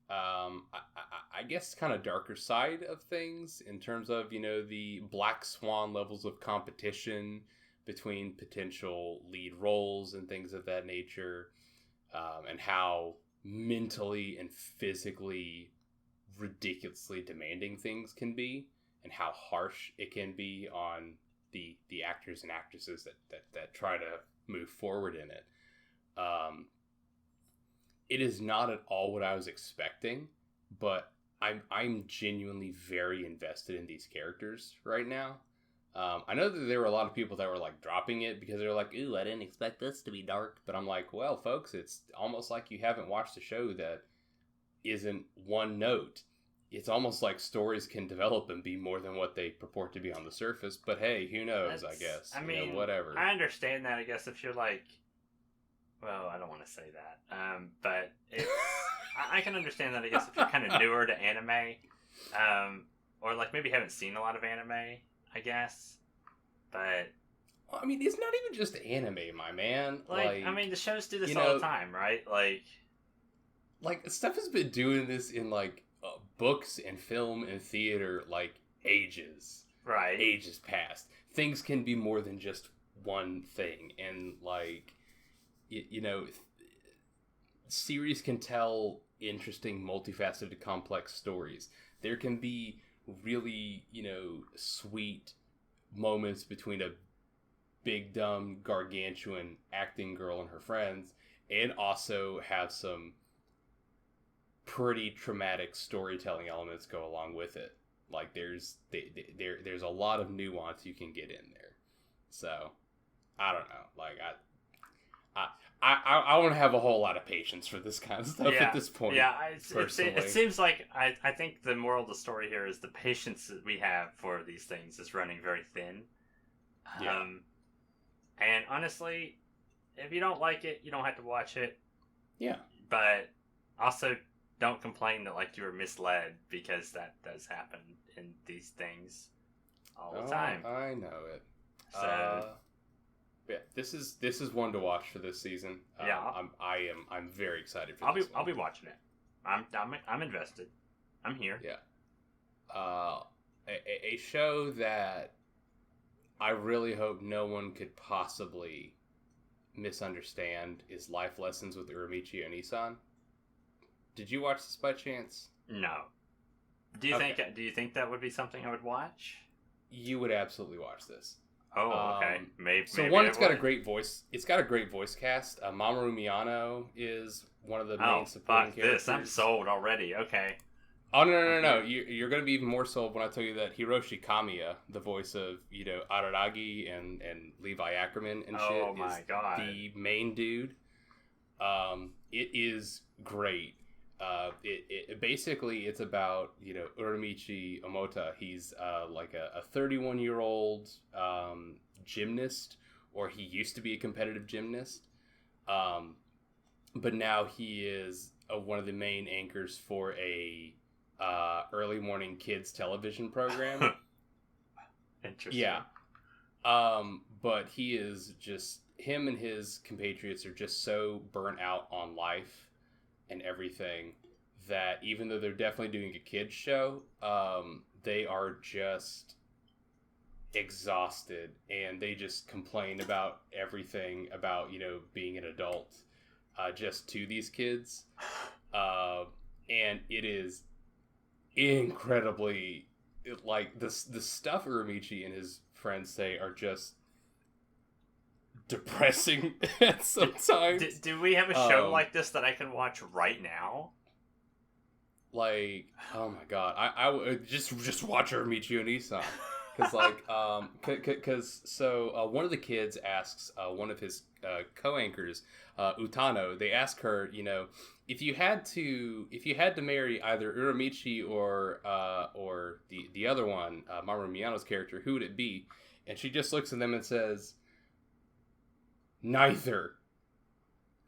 I guess, kind of darker side of things in terms of, the black swan levels of competition between potential lead roles and things of that nature, and how mentally and physically ridiculously demanding things can be, and how harsh it can be on the actors and actresses that try to move forward in it. It is not at all what I was expecting, but I'm genuinely very invested in these characters right now. I know that there were a lot of people that were like dropping it because they're like, "Ooh, I didn't expect this to be dark." But I'm like, well, folks, it's almost like you haven't watched a show that isn't one note. It's almost like stories can develop and be more than what they purport to be on the surface. But hey, who knows, I guess. I mean, whatever. I understand that, I guess, if you're like... Well, I don't want to say that. But it's, I can understand that, I guess, if you're kind of newer to anime. Or like maybe haven't seen a lot of anime, I guess. But... Well, I mean, it's not even just anime, my man. Like I mean, the shows do this all the time, right? Like stuff has been doing this in, like... books and film and theater, like, ages. Right. Ages past. Things can be more than just one thing. And, like, series can tell interesting, multifaceted, complex stories. There can be really, sweet moments between a big, dumb, gargantuan acting girl and her friends, and also have some pretty traumatic storytelling elements go along with it. Like there's a lot of nuance you can get in there. So I don't know. Like I want to have a whole lot of patience for this kind of stuff at this point. Yeah, it seems like I think the moral of the story here is the patience that we have for these things is running very thin. Yeah. And honestly, if you don't like it, you don't have to watch it. Yeah. But also, don't complain that like you were misled, because that does happen in these things all the time. I know it. So yeah, this is one to watch for this season. Yeah, I'm very excited for this. I'll be watching it. I'm invested. I'm here. Yeah. A show that I really hope no one could possibly misunderstand is Life Lessons with Uramichi Oniisan. Did you watch this by chance? No. Do you think that would be something I would watch? You would absolutely watch this. Oh, okay. Maybe. It's got a great voice. It's got a great voice cast. Mamoru Miyano is one of the main supporting characters. I'm sold already. Okay. Oh no! You're gonna be even more sold when I tell you that Hiroshi Kamiya, the voice of Araragi and Levi Ackerman and shit, is the main dude. It is great. It basically, it's about Uramichi Omota. He's like a 31-year-old gymnast or he used to be a competitive gymnast. But now he is one of the main anchors for a early morning kids television program. Interesting. Yeah. But he is just, him and his compatriots are just so burnt out on life and everything that even though they're definitely doing a kids show, they are just exhausted, and they just complain about everything about, being an adult, just to these kids. And it is incredibly, like, the stuff Uramichi and his friends say are just depressing at sometimes. Do we have a show like this that I can watch right now? Like, oh my god, I would just watch Uramichi Oniisan. Because one of the kids asks one of his co-anchors, Utano. They ask her, if you had to marry either Uramichi or the other one, Mamoru Miyano's character, who would it be? And she just looks at them and says, neither.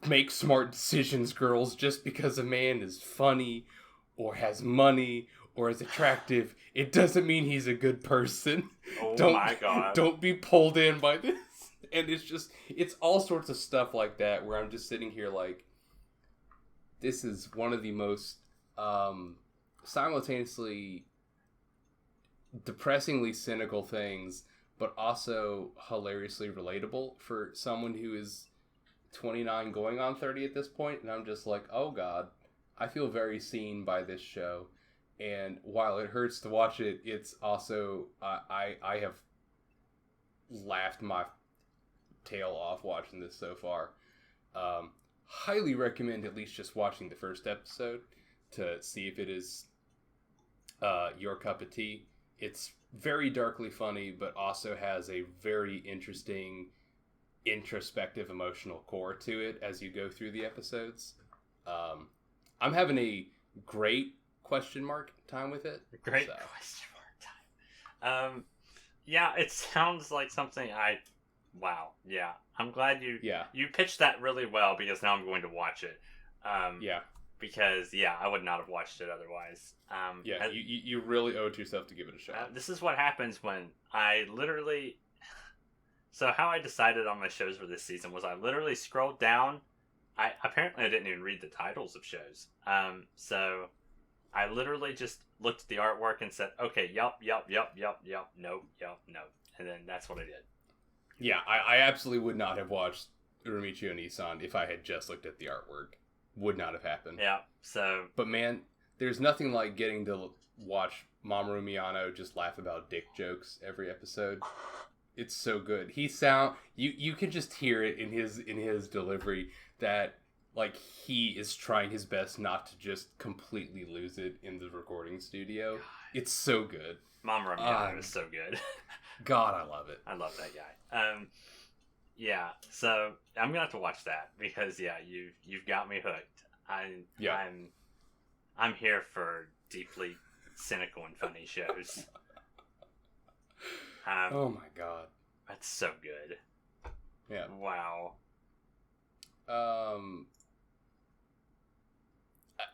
Make smart decisions, girls. Just because a man is funny or has money or is attractive, it doesn't mean he's a good person. Oh my god. Don't be pulled in by this. And it's all sorts of stuff like that where I'm just sitting here like, this is one of the most simultaneously depressingly cynical things, but also hilariously relatable for someone who is 29 going on 30 at this point. And I'm just like, oh god, I feel very seen by this show. And while it hurts to watch it, it's also, I have laughed my tail off watching this so far. Highly recommend at least just watching the first episode to see if it is your cup of tea. It's very darkly funny, but also has a very interesting, introspective, emotional core to it as you go through the episodes. I'm having a great question mark time with it. Great question mark time. Yeah, it sounds like something wow. Yeah. I'm glad you pitched that really well, because now I'm going to watch it. Because, I would not have watched it otherwise. You really owe it to yourself to give it a shot. This is what happens when I literally... So how I decided on my shows for this season was I literally scrolled down. I didn't even read the titles of shows. So I literally just looked at the artwork and said, okay, yup, nope, and then that's what I did. Yeah, I absolutely would not have watched Uramichi Oniisan if I had just looked at the artwork. Would not have happened. Yeah, so... But man, there's nothing like getting to watch Mamoru Miyano just laugh about dick jokes every episode. It's so good. You can just hear it in his delivery that, like, he is trying his best not to just completely lose it in the recording studio. God. It's so good. Mamoru Miyano is so good. God, I love it. I love that guy. So I'm gonna have to watch that, because you've got me hooked. I'm here for deeply cynical and funny shows. Oh my god, that's so good. Yeah. Wow.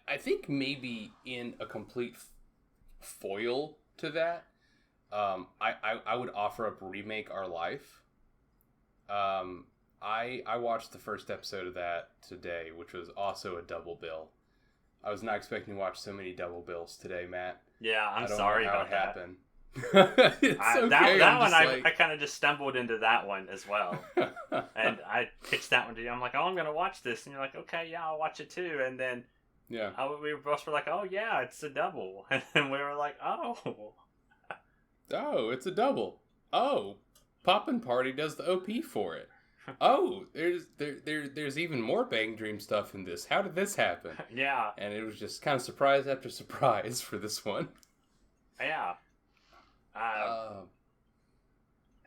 I think maybe in a complete foil to that, I would offer up Remake Our Life. I watched the first episode of that today, which was also a double bill. I was not expecting to watch so many double bills today, Matt. Yeah, I'm sorry about that. Happened. It's okay. That one, I kind of just stumbled into that one as well. And I pitched that one to you. I'm like, oh, I'm going to watch this. And you're like, okay, yeah, I'll watch it too. And then we both were like, oh, yeah, it's a double. And then we were like, oh. Oh, it's a double. Oh, Poppin' Party does the OP for it. Oh, there's even more Bang Dream stuff in this. How did this happen? Yeah. And it was just kind of surprise after surprise for this one. Yeah.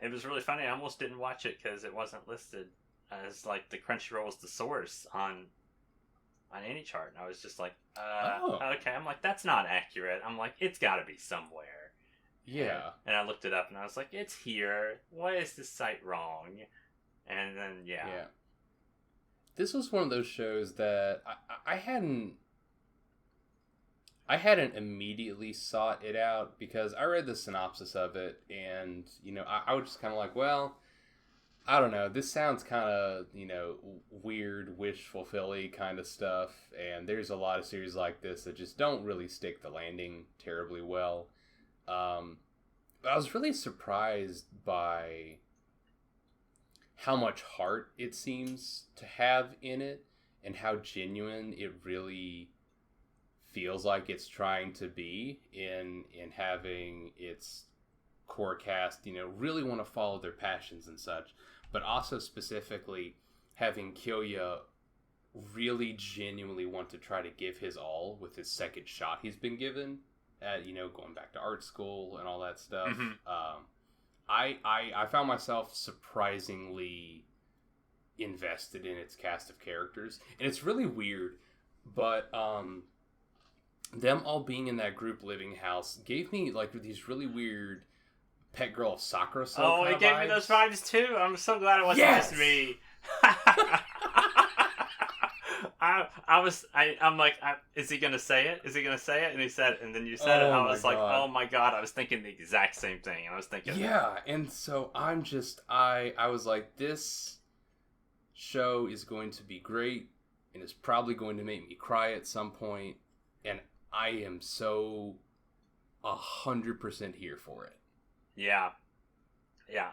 It was really funny. I almost didn't watch it because it wasn't listed as, like, the Crunchyroll was the source on any chart. And I was just like, okay. I'm like, that's not accurate. I'm like, it's got to be somewhere. Yeah. And I looked it up and I was like, it's here. Why is this site wrong? And then Yeah. This was one of those shows that I hadn't immediately sought it out because I read the synopsis of it, and I was just kind of like, well, I don't know, this sounds kind of weird, wish fulfilling kind of stuff, and there's a lot of series like this that just don't really stick the landing terribly well. But I was really surprised by how much heart it seems to have in it, and how genuine it really feels like it's trying to be in having its core cast, really want to follow their passions and such, but also specifically having Kyoya really genuinely want to try to give his all with his second shot he's been given at, going back to art school and all that stuff. Mm-hmm. I found myself surprisingly invested in its cast of characters, and it's really weird, but them all being in that group living house gave me like these really weird Pet Girl of Sakura Soul. Oh, it gave me those vibes too. I'm so glad it wasn't just me. I'm like, is he gonna say it? Is he gonna say it? And he said, and then you said it. I was like, oh my god! I was thinking the exact same thing. I was thinking, and so I'm just, I was like, this show is going to be great, and it's probably going to make me cry at some point, and I am so 100% here for it. Yeah,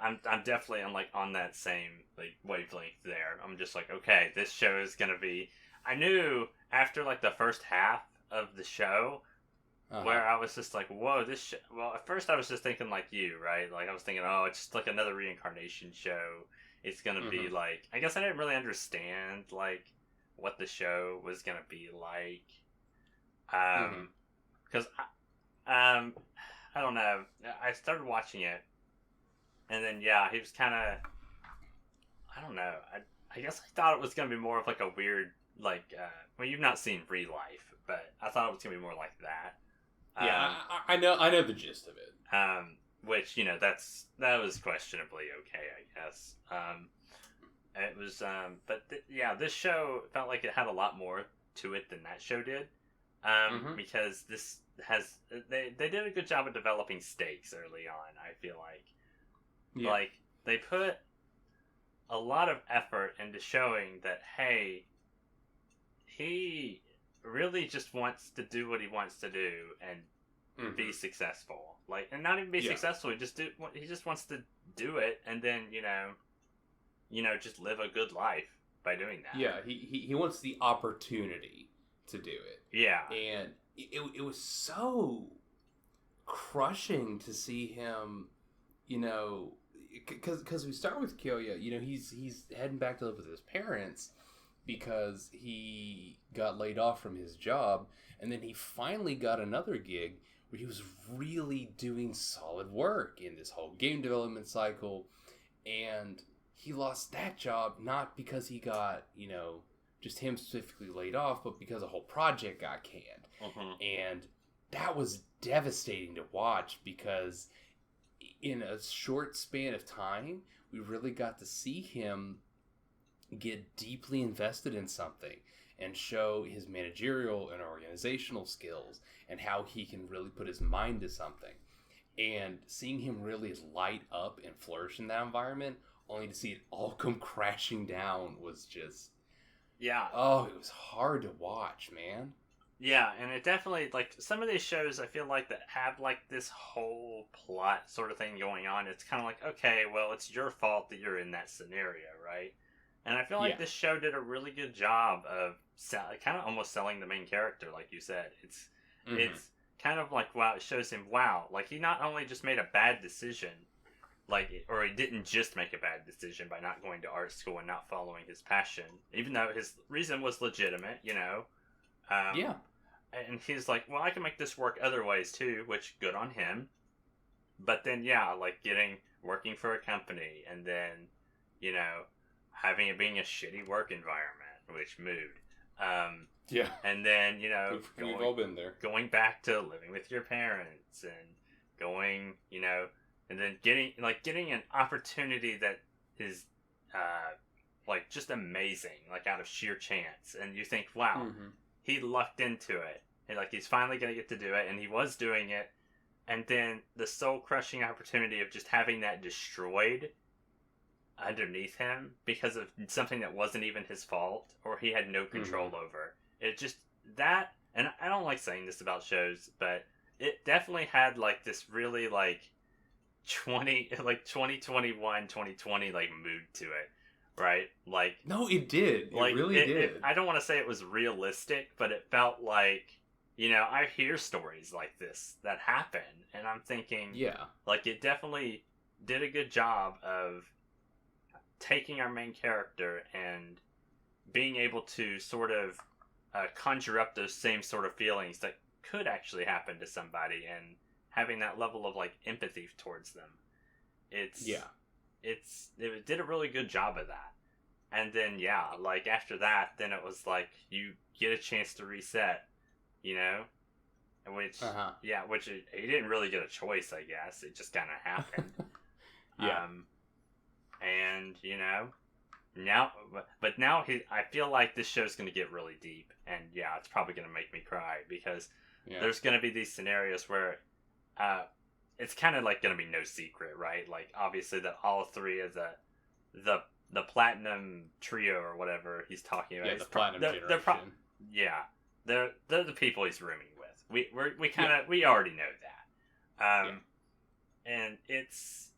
I'm definitely on that same like wavelength there. I'm just like, okay, this show is gonna be. I knew after like the first half of the show, where I was just like, whoa, this. Well, at first I was just thinking like you, right? Like I was thinking, oh, it's just like another reincarnation show. It's gonna be like. I guess I didn't really understand like what the show was gonna be like. Because I don't know. I started watching it, and then he was kind of. I don't know. I guess I thought it was gonna be more of like a weird like. Well, you've not seen Real Life, but I thought it was gonna be more like that. I know the gist of it. Which that was questionably okay, I guess. It was, but this show felt like it had a lot more to it than that show did. Because this has they did a good job of developing stakes early on. I feel like they put a lot of effort into showing that hey, he really just wants to do what he wants to do and be successful. Like, and not even be successful. He just wants to do it, and then just live a good life by doing that. Yeah, he wants the opportunity to do it. Yeah. And it was so crushing to see him, because we start with Kyoya, he's heading back to live with his parents because he got laid off from his job, and then he finally got another gig where he was really doing solid work in this whole game development cycle, and he lost that job not because he got, just him specifically laid off, but because a whole project got canned. And that was devastating to watch because in a short span of time, we really got to see him get deeply invested in something and show his managerial and organizational skills and how he can really put his mind to something. And seeing him really light up and flourish in that environment, only to see it all come crashing down, was just... Yeah. Oh, it was hard to watch, man. Yeah, and it definitely, like, some of these shows I feel like that have, like, this whole plot sort of thing going on. It's kind of like, okay, well, it's your fault that you're in that scenario, right? And I feel like this show did a really good job of kind of almost selling the main character, like you said. It's kind of like, wow, it shows him, like, he not only just made a bad decision, like, or he didn't just make a bad decision by not going to art school and not following his passion, even though his reason was legitimate, and he's like, well, I can make this work other ways too, which good on him. But then, like working for a company, and then, having it being a shitty work environment, which mood. And then, we've all been there. Going back to living with your parents and going, and then getting an opportunity that is like just amazing, like out of sheer chance, and you think, wow, he lucked into it, and like he's finally gonna get to do it, and he was doing it, and then the soul crushing opportunity of just having that destroyed underneath him because of something that wasn't even his fault or he had no control over. It just that, and I don't like saying this about shows, but it definitely had like this really like 2021 2020 like mood to it, right? Like, no, it did. Like, it really did. I don't want to say it was realistic, but it felt like, you know, I hear stories like this that happen, and I'm thinking, yeah, like, it definitely did a good job of taking our main character and being able to sort of conjure up those same sort of feelings that could actually happen to somebody, and having that level of like empathy towards them. It did a really good job of that. And then like after that, then it was like you get a chance to reset, you know, which he didn't really get a choice, I guess. It just kind of happened. And you know, now I feel like this show's going to get really deep, and it's probably going to make me cry because there's going to be these scenarios where it's kind of like going to be no secret, right? Like, obviously that all three of the platinum trio or whatever he's talking about. Yeah, the platinum generation. They're the people he's rooming with. We already know that. And it's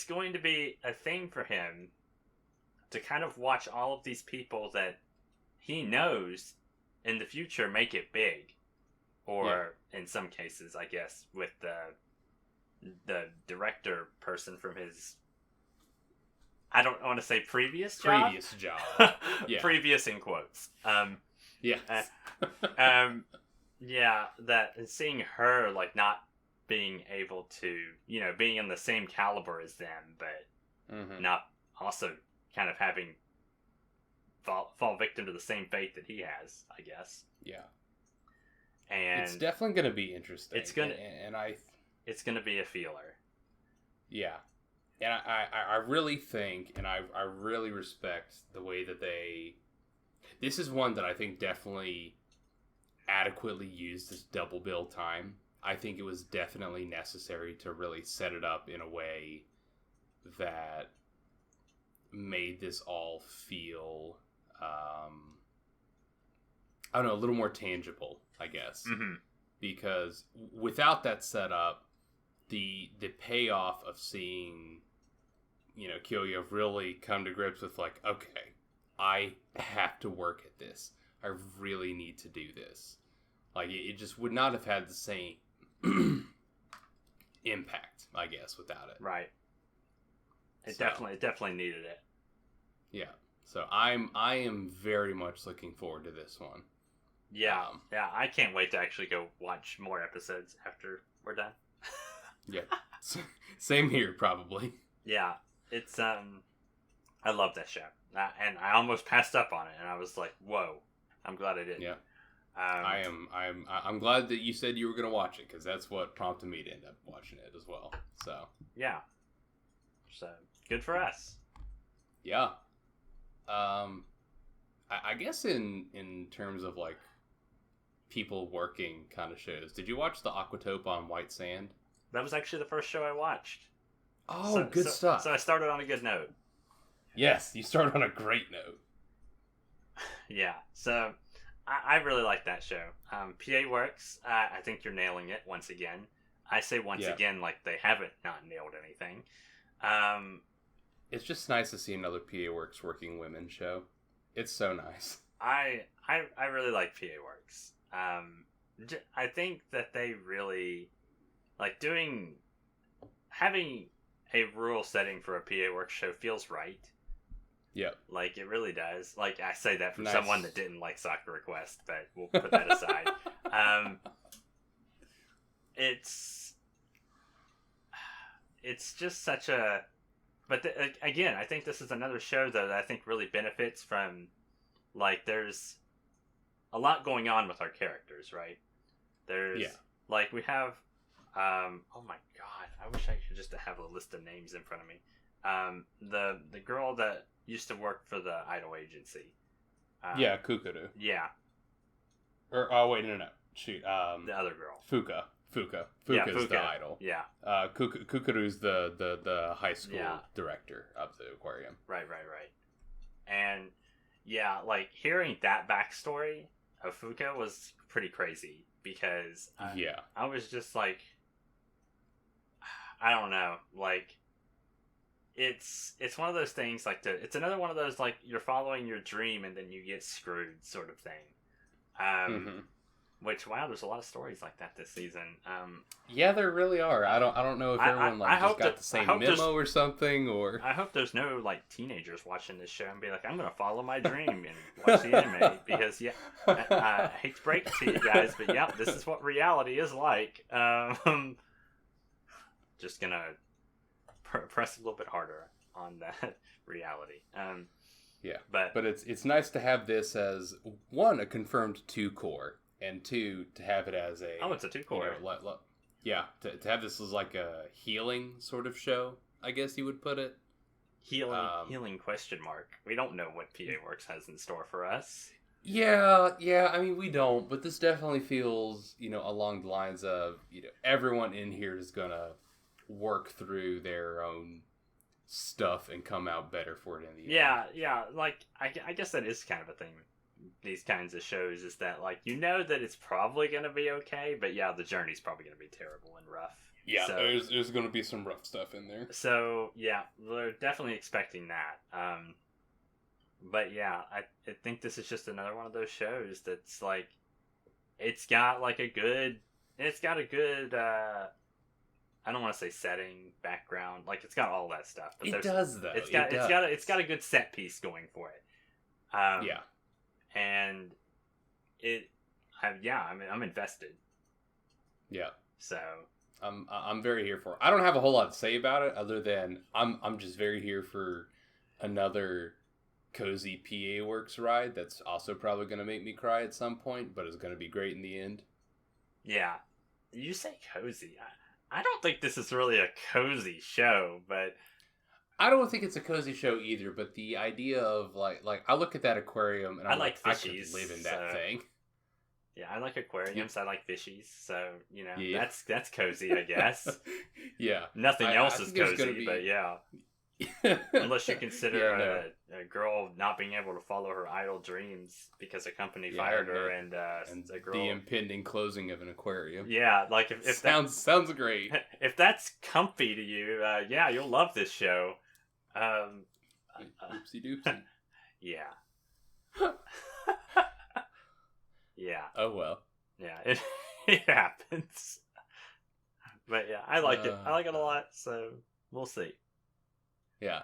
going to be a thing for him to kind of watch all of these people that he knows in the future make it big. Or in some cases, I guess, with the director person from his, I don't want to say previous job. Previous in quotes. That seeing her like not being able to, you know, being in the same caliber as them, but not also kind of having fall victim to the same fate that he has, I guess. Yeah. And it's definitely going to be interesting. It's going to be a feeler. Yeah. And I really think, and I really respect the way that this is one that I think definitely adequately used as double bill time. I think it was definitely necessary to really set it up in a way that made this all feel, I don't know, a little more tangible, I guess. Because without that setup, the payoff of seeing, you know, Kyoyo really come to grips with like, okay, I have to work at this. I really need to do this. Like, it just would not have had the same impact, I guess, without it. Right. It definitely needed it. Yeah. So I am very much looking forward to this one. Yeah. I can't wait to actually go watch more episodes after we're done. Yeah. Same here, probably. Yeah. It's I love that show. And I almost passed up on it, and I was like, whoa. I'm glad I didn't. Yeah. I'm glad that you said you were going to watch it, because that's what prompted me to end up watching it as well. So. Yeah. So, good for us. Yeah. I guess in terms of like people working kind of shows, did you watch the Aquatope on White Sand? That was actually the first show I watched. Oh, good stuff. So I started on a good note. Yes, you started on a great note. Yeah, so I really like that show. PA Works, I think you're nailing it once again. I say once again like they haven't not nailed anything. It's just nice to see another PA Works working women show. It's so nice. I really like PA Works. I think that they really like having a rural setting for a PA Works show feels right. Yep. Like, it really does. Like, I say that from someone that didn't like Soccer Request, but we'll put that aside. It's just such a... But again, I think this is another show, though, that I think really benefits from, like, there's a lot going on with our characters, right? There's, like, we have... oh my god, I wish I could just have a list of names in front of me. The girl that used to work for the idol agency. Yeah, Kukuru. Yeah. Or oh wait, no. Shoot. The other girl. Fuka. Yeah, Fuka's Fuka. the idol. Yeah. Kukuru's the high school director of the aquarium. Right. And yeah, like hearing that backstory of Fuka was pretty crazy because I was just like, I don't know, like it's one of those things like it's another one of those like you're following your dream and then you get screwed sort of thing. Which there's a lot of stories like that this season. Yeah, there really are. I don't know if everyone just got the same memo or something, or I hope there's no like teenagers watching this show and be like, I'm gonna follow my dream and watch the anime because I hate to break it to you guys, but yeah, this is what reality is like. Just gonna press a little bit harder on that reality. Yeah, but it's nice to have this as one, a confirmed 2 core. And 2, to have it as it's a 2 core. To have this as like a healing sort of show, I guess you would put it. Healing question mark. We don't know what PA Works has in store for us. Yeah. I mean, we don't, but this definitely feels, along the lines of, everyone in here is gonna work through their own stuff and come out better for it in the end. Yeah. Like I guess that is kind of a thing. These kinds of shows is that like that it's probably gonna be okay, but yeah, the journey's probably gonna be terrible and rough. Yeah, so, there's gonna be some rough stuff in there. So yeah, we're definitely expecting that. But yeah, I think this is just another one of those shows that's like it's got a good I don't want to say setting, background, like it's got all that stuff. But it does though. It's got a good set piece going for it. Yeah. And I'm invested. Yeah. So I'm very here for it. I don't have a whole lot to say about it other than I'm just very here for another cozy PA Works ride that's also probably going to make me cry at some point, but is going to be great in the end. Yeah. You say cozy. I don't think this is really a cozy show, but I don't think it's a cozy show either, but the idea of like I look at that aquarium and I'm like I fishies, could live in that thing. Yeah, I like aquariums. I like fishies, so that's cozy, I guess. Yeah, nothing else is cozy, but yeah. Unless you consider a girl not being able to follow her idle dreams because a company fired her, and the girl, the impending closing of an aquarium. Yeah, like if sounds great. If that's comfy to you, you'll love this show. Oopsie doopsie. Yeah. Yeah. Oh well. Yeah, it happens. But yeah, I like it. I like it a lot. So we'll see. Yeah.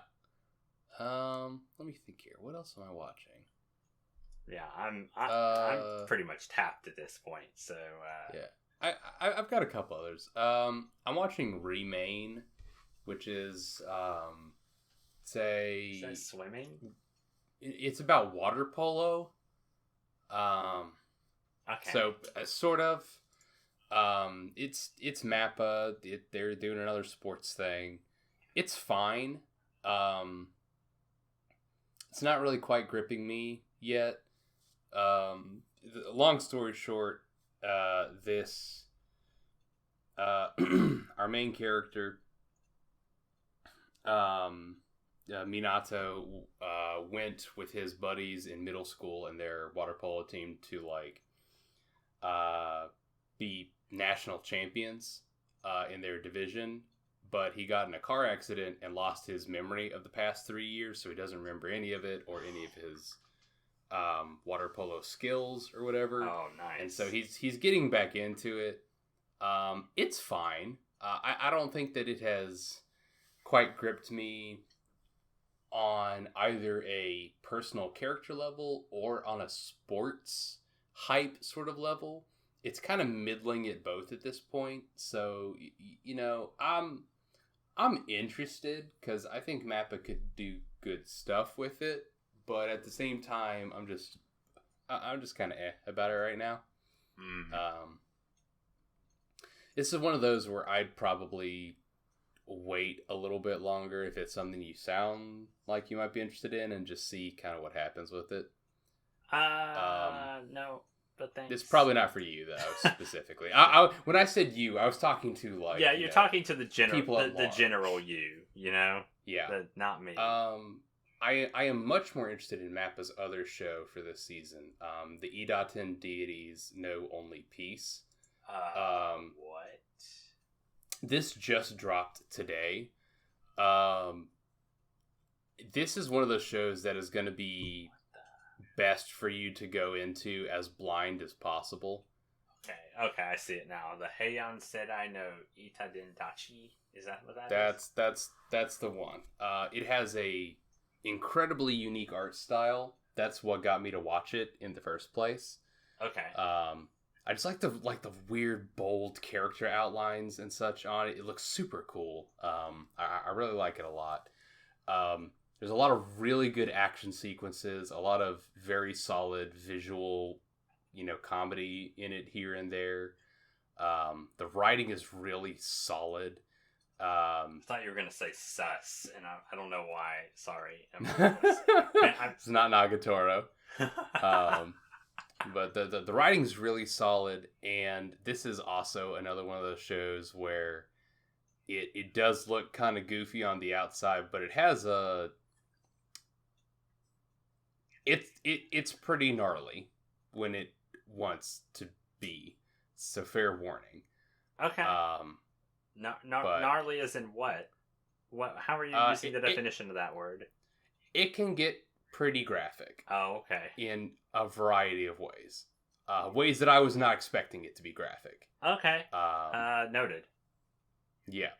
Let me think here. What else am I watching? Yeah, I'm pretty much tapped at this point. So yeah, I've got a couple others. I'm watching Remake, which is is that swimming? It's about water polo. Okay. So sort of. It's Mappa. They're doing another sports thing. It's fine. It's not really quite gripping me yet. Long story short, this our main character, Minato, went with his buddies in middle school and their water polo team to be national champions in their division. But he got in a car accident and lost his memory of the past 3 years, so he doesn't remember any of it or any of his water polo skills or whatever. Oh, nice. And so he's getting back into it. It's fine. I don't think that it has quite gripped me on either a personal character level or on a sports hype sort of level. It's kind of middling at both at this point. So, I'm interested because I think Mappa could do good stuff with it, but at the same time, I'm just kind of about it right now. Mm. This is one of those where I'd probably wait a little bit longer if it's something you sound like you might be interested in, and just see kind of what happens with it. No, but thanks. It's probably not for you though, specifically. When I said you, I was talking to like you're talking to the general people at the general you know. Yeah, not me. I am much more interested in Mappa's other show for this season, the Idaten Deities Know Only Peace. What? This just dropped today. This is one of those shows that is going to be best for you to go into as blind as possible. Okay, I see it now. The Heian Serai no Itaden Dachi. Is that what that is? That's the one. It has a incredibly unique art style. That's what got me to watch it in the first place. Okay. I just like the weird, bold character outlines and such on it. It looks super cool. I really like it a lot. There's a lot of really good action sequences, a lot of very solid visual, comedy in it here and there. The writing is really solid. I thought you were gonna say sus, and I don't know why. Sorry, it's not Nagatoro. But the writing is really solid, and this is also another one of those shows where it does look kind of goofy on the outside, but it has it's pretty gnarly when it wants to be. So fair warning. Okay. Gnarly as in what? What? How are you using the definition of that word? It can get pretty graphic. Oh, okay. In a variety of ways. Ways that I was not expecting it to be graphic. Okay. Noted. Yeah.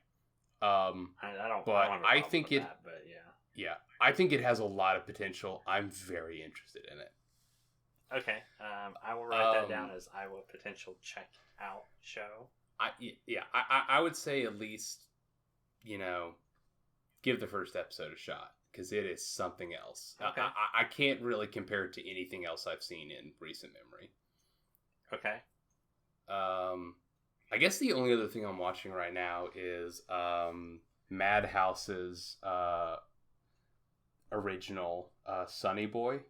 I think it. That, but yeah. Yeah, I think it has a lot of potential. I'm very interested in it. Okay. I will write that down as I will potential check out show. I would say at least, give the first episode a shot, because it is something else. Okay. I can't really compare it to anything else I've seen in recent memory. Okay. I guess the only other thing I'm watching right now is Madhouse's original Sonny Boy.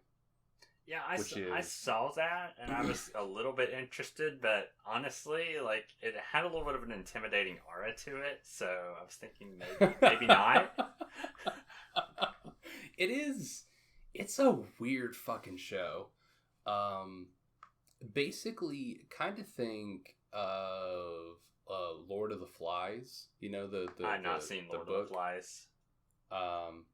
Yeah, I saw that, and I was a little bit interested, but honestly, like, it had a little bit of an intimidating aura to it, so I was thinking maybe not. It's a weird fucking show. Basically, kind of think of Lord of the Flies. I've not seen Lord of the Flies.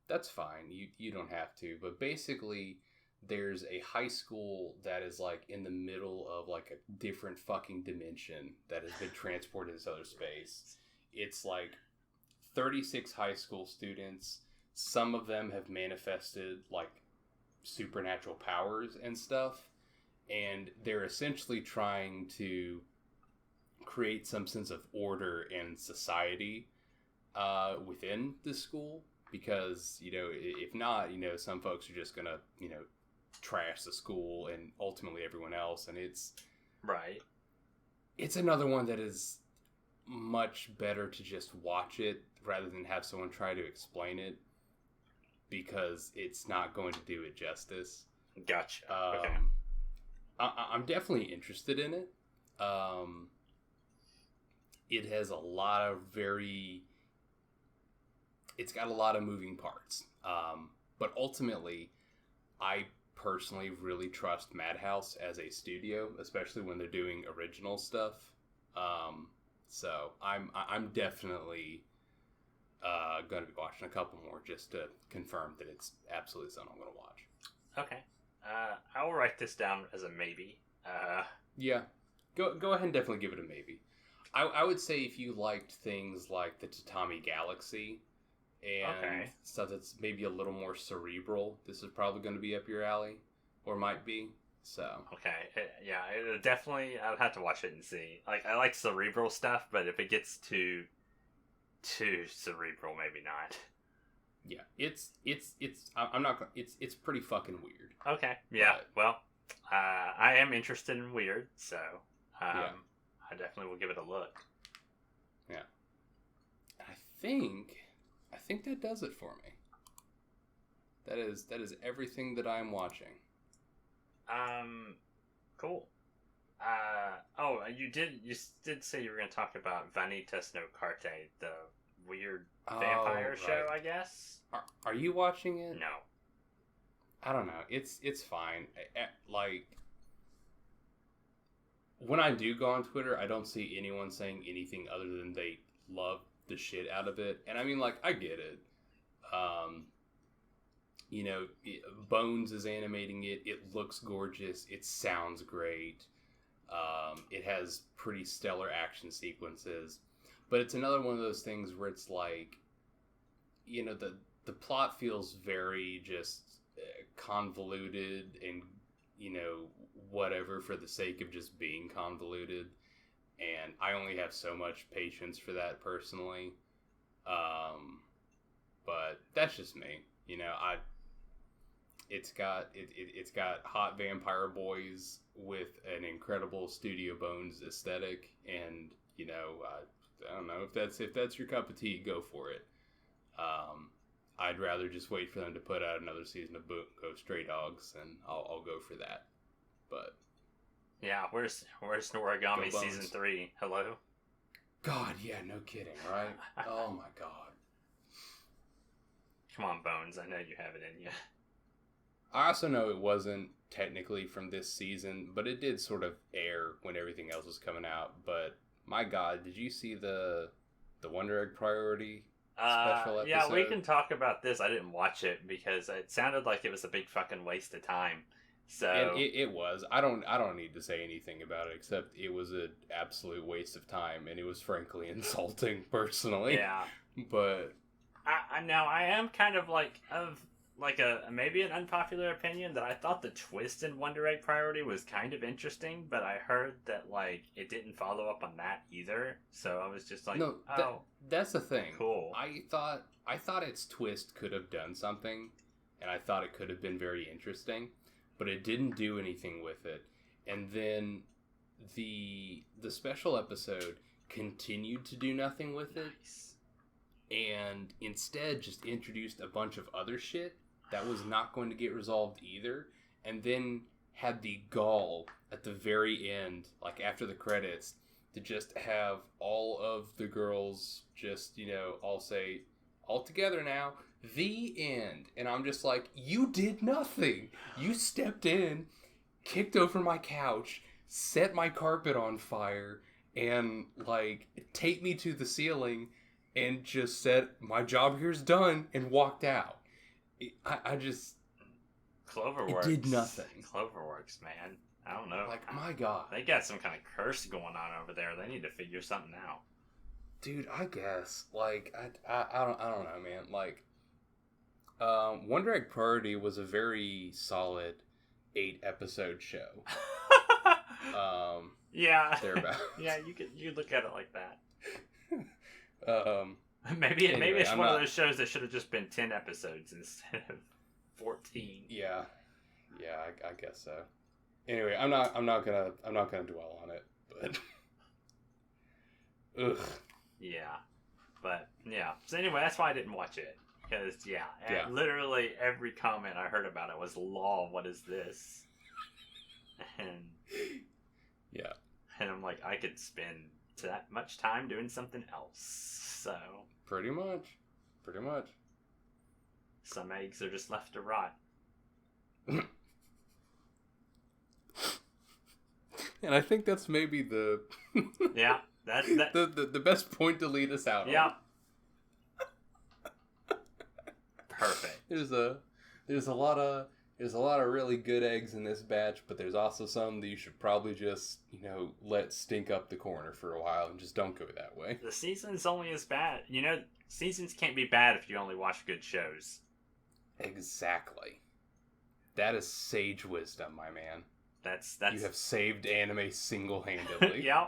That's fine. You don't have to, but basically, there's a high school that is like in the middle of like a different fucking dimension that has been transported to this other space. It's like 36 high school students. Some of them have manifested like supernatural powers and stuff, and they're essentially trying to create some sense of order and society within the school, because if not, some folks are just gonna trash the school and ultimately everyone else, and it's another one that is much better to just watch it rather than have someone try to explain it, because it's not going to do it justice. Gotcha. Okay. I'm definitely interested in it. It has a lot of it's got a lot of moving parts. But ultimately, I personally really trust Madhouse as a studio, especially when they're doing original stuff. So I'm definitely going to be watching a couple more just to confirm that it's absolutely something I'm going to watch. Okay. I will write this down as a maybe. Yeah. Go ahead and definitely give it a maybe. I would say if you liked things like the Tatami Galaxy and stuff that's maybe a little more cerebral, this is probably going to be up your alley, or might be. So it definitely, I would have to watch it and see. Like, I like cerebral stuff, but if it gets too cerebral, maybe not. Yeah, it's pretty fucking weird. Okay, yeah. Well, I am interested in weird, so I definitely will give it a look. Yeah. I think that does it for me. That is everything that I'm watching. Cool. You did say you were going to talk about Vanitas no Carte, the weird vampire show, I guess. Are you watching it? No. I don't know. It's fine. Like, when I do go on Twitter, I don't see anyone saying anything other than they love the shit out of it. And I mean, like, I get it. Bones is animating it. It looks gorgeous. It sounds great. It has pretty stellar action sequences. But it's another one of those things where it's like, the plot feels very just convoluted and, whatever for the sake of just being convoluted. And I only have so much patience for that personally. But that's just me. It's got hot vampire boys with an incredible Studio Bones aesthetic, and I don't know if that's your cup of tea, go for it. I'd rather just wait for them to put out another season of Go Stray Dogs, and I'll go for that. But yeah, where's Noragami season 3? Hello? God, yeah, no kidding, right? Oh my God. Come on, Bones, I know you have it in you. I also know it wasn't technically from this season, but it did sort of air when everything else was coming out. But my God, did you see the Wonder Egg Priority special episode? Yeah, we can talk about this. I didn't watch it because it sounded like it was a big fucking waste of time. So and it was. I don't need to say anything about it except it was an absolute waste of time, and it was frankly insulting personally. Yeah, but I am kind of like maybe an unpopular opinion that I thought the twist in Wonder Egg Priority was kind of interesting, but I heard that like it didn't follow up on that either. So I was just like, no, that's the thing. Cool. I thought its twist could have done something, and I thought it could have been very interesting, but it didn't do anything with it. And then the special episode continued to do nothing with it. And instead just introduced a bunch of other shit that was not going to get resolved either, and then had the gall at the very end, like after the credits, to just have all of the girls just, all say, all together now, the end. And I'm just like, you did nothing. You stepped in, kicked over my couch, set my carpet on fire, and like taped me to the ceiling, and just said, my job here's done, and walked out. I just... Cloverworks. It did nothing. Cloverworks, man. I don't know. Like, my God. They got some kind of curse going on over there. They need to figure something out. Dude, I guess. Like, I don't know, man. Like, Wonder Egg Priority was a very solid 8-episode show. Yeah. Thereabouts. Yeah, you look at it like that. Maybe it's one of those shows that should have just been 10 episodes instead of 14. Yeah, I guess so. Anyway, I'm not gonna dwell on it, but ugh. Yeah, but yeah. So anyway, that's why I didn't watch it, because literally every comment I heard about it was, "Law, what is this?" And yeah, and I'm like, I could spend that much time doing something else. So pretty much. Some eggs are just left to rot. And I think that's maybe the yeah, that's the best point to lead us out. Yeah. Perfect. There's a lot of really good eggs in this batch, but there's also some that you should probably just, let stink up the corner for a while and just don't go that way. The season's only as bad. Seasons can't be bad if you only watch good shows. Exactly. That is sage wisdom, my man. That's You have saved anime single-handedly. Yeah.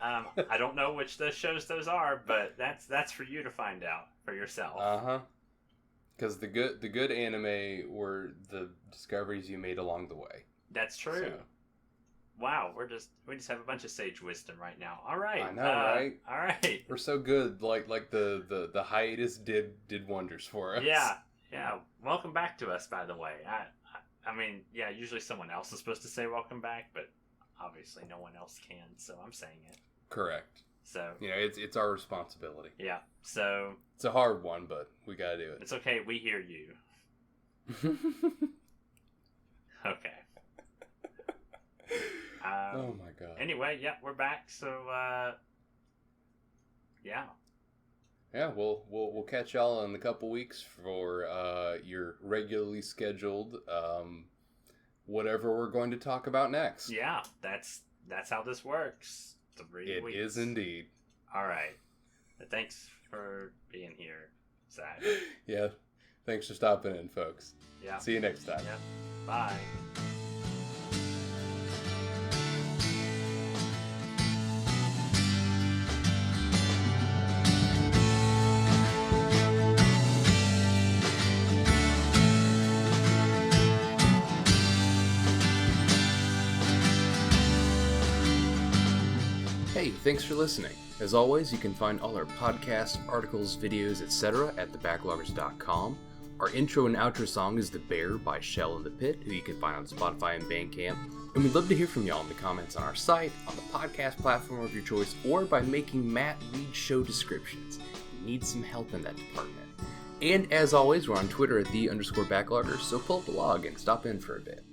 I don't know which shows those are, but that's for you to find out for yourself. Uh-huh. Because the good anime were the discoveries you made along the way. That's true. Wow, we just have a bunch of sage wisdom right now. All right. I know, right? All right. We're so good. Like the hiatus did wonders for us. Yeah. Welcome back to us, by the way. I mean, yeah, usually someone else is supposed to say welcome back, but obviously no one else can, so I'm saying it. Correct. So it's our responsibility. Yeah. So it's a hard one, but we gotta do it. It's okay. We hear you. Okay. Oh my god. Anyway, yeah, we're back. So yeah. Yeah, we'll catch y'all in a couple weeks for your regularly scheduled whatever we're going to talk about next. Yeah, that's how this works. 3 weeks. It is indeed. All right. Thanks for being here, Zach. Yeah. Thanks for stopping in, folks. Yeah. See you next time. Yeah. Bye. Hey, thanks for listening. As always, you can find all our podcasts, articles, videos, etc. at thebacklogers.com. Our intro and outro song is The Bear by Shell in the Pit, who you can find on Spotify and Bandcamp. And we'd love to hear from y'all in the comments on our site, on the podcast platform of your choice, or by making Matt read show descriptions. We need some help in that department. And as always, we're on Twitter at @the_Backloggers, so pull up a log and stop in for a bit.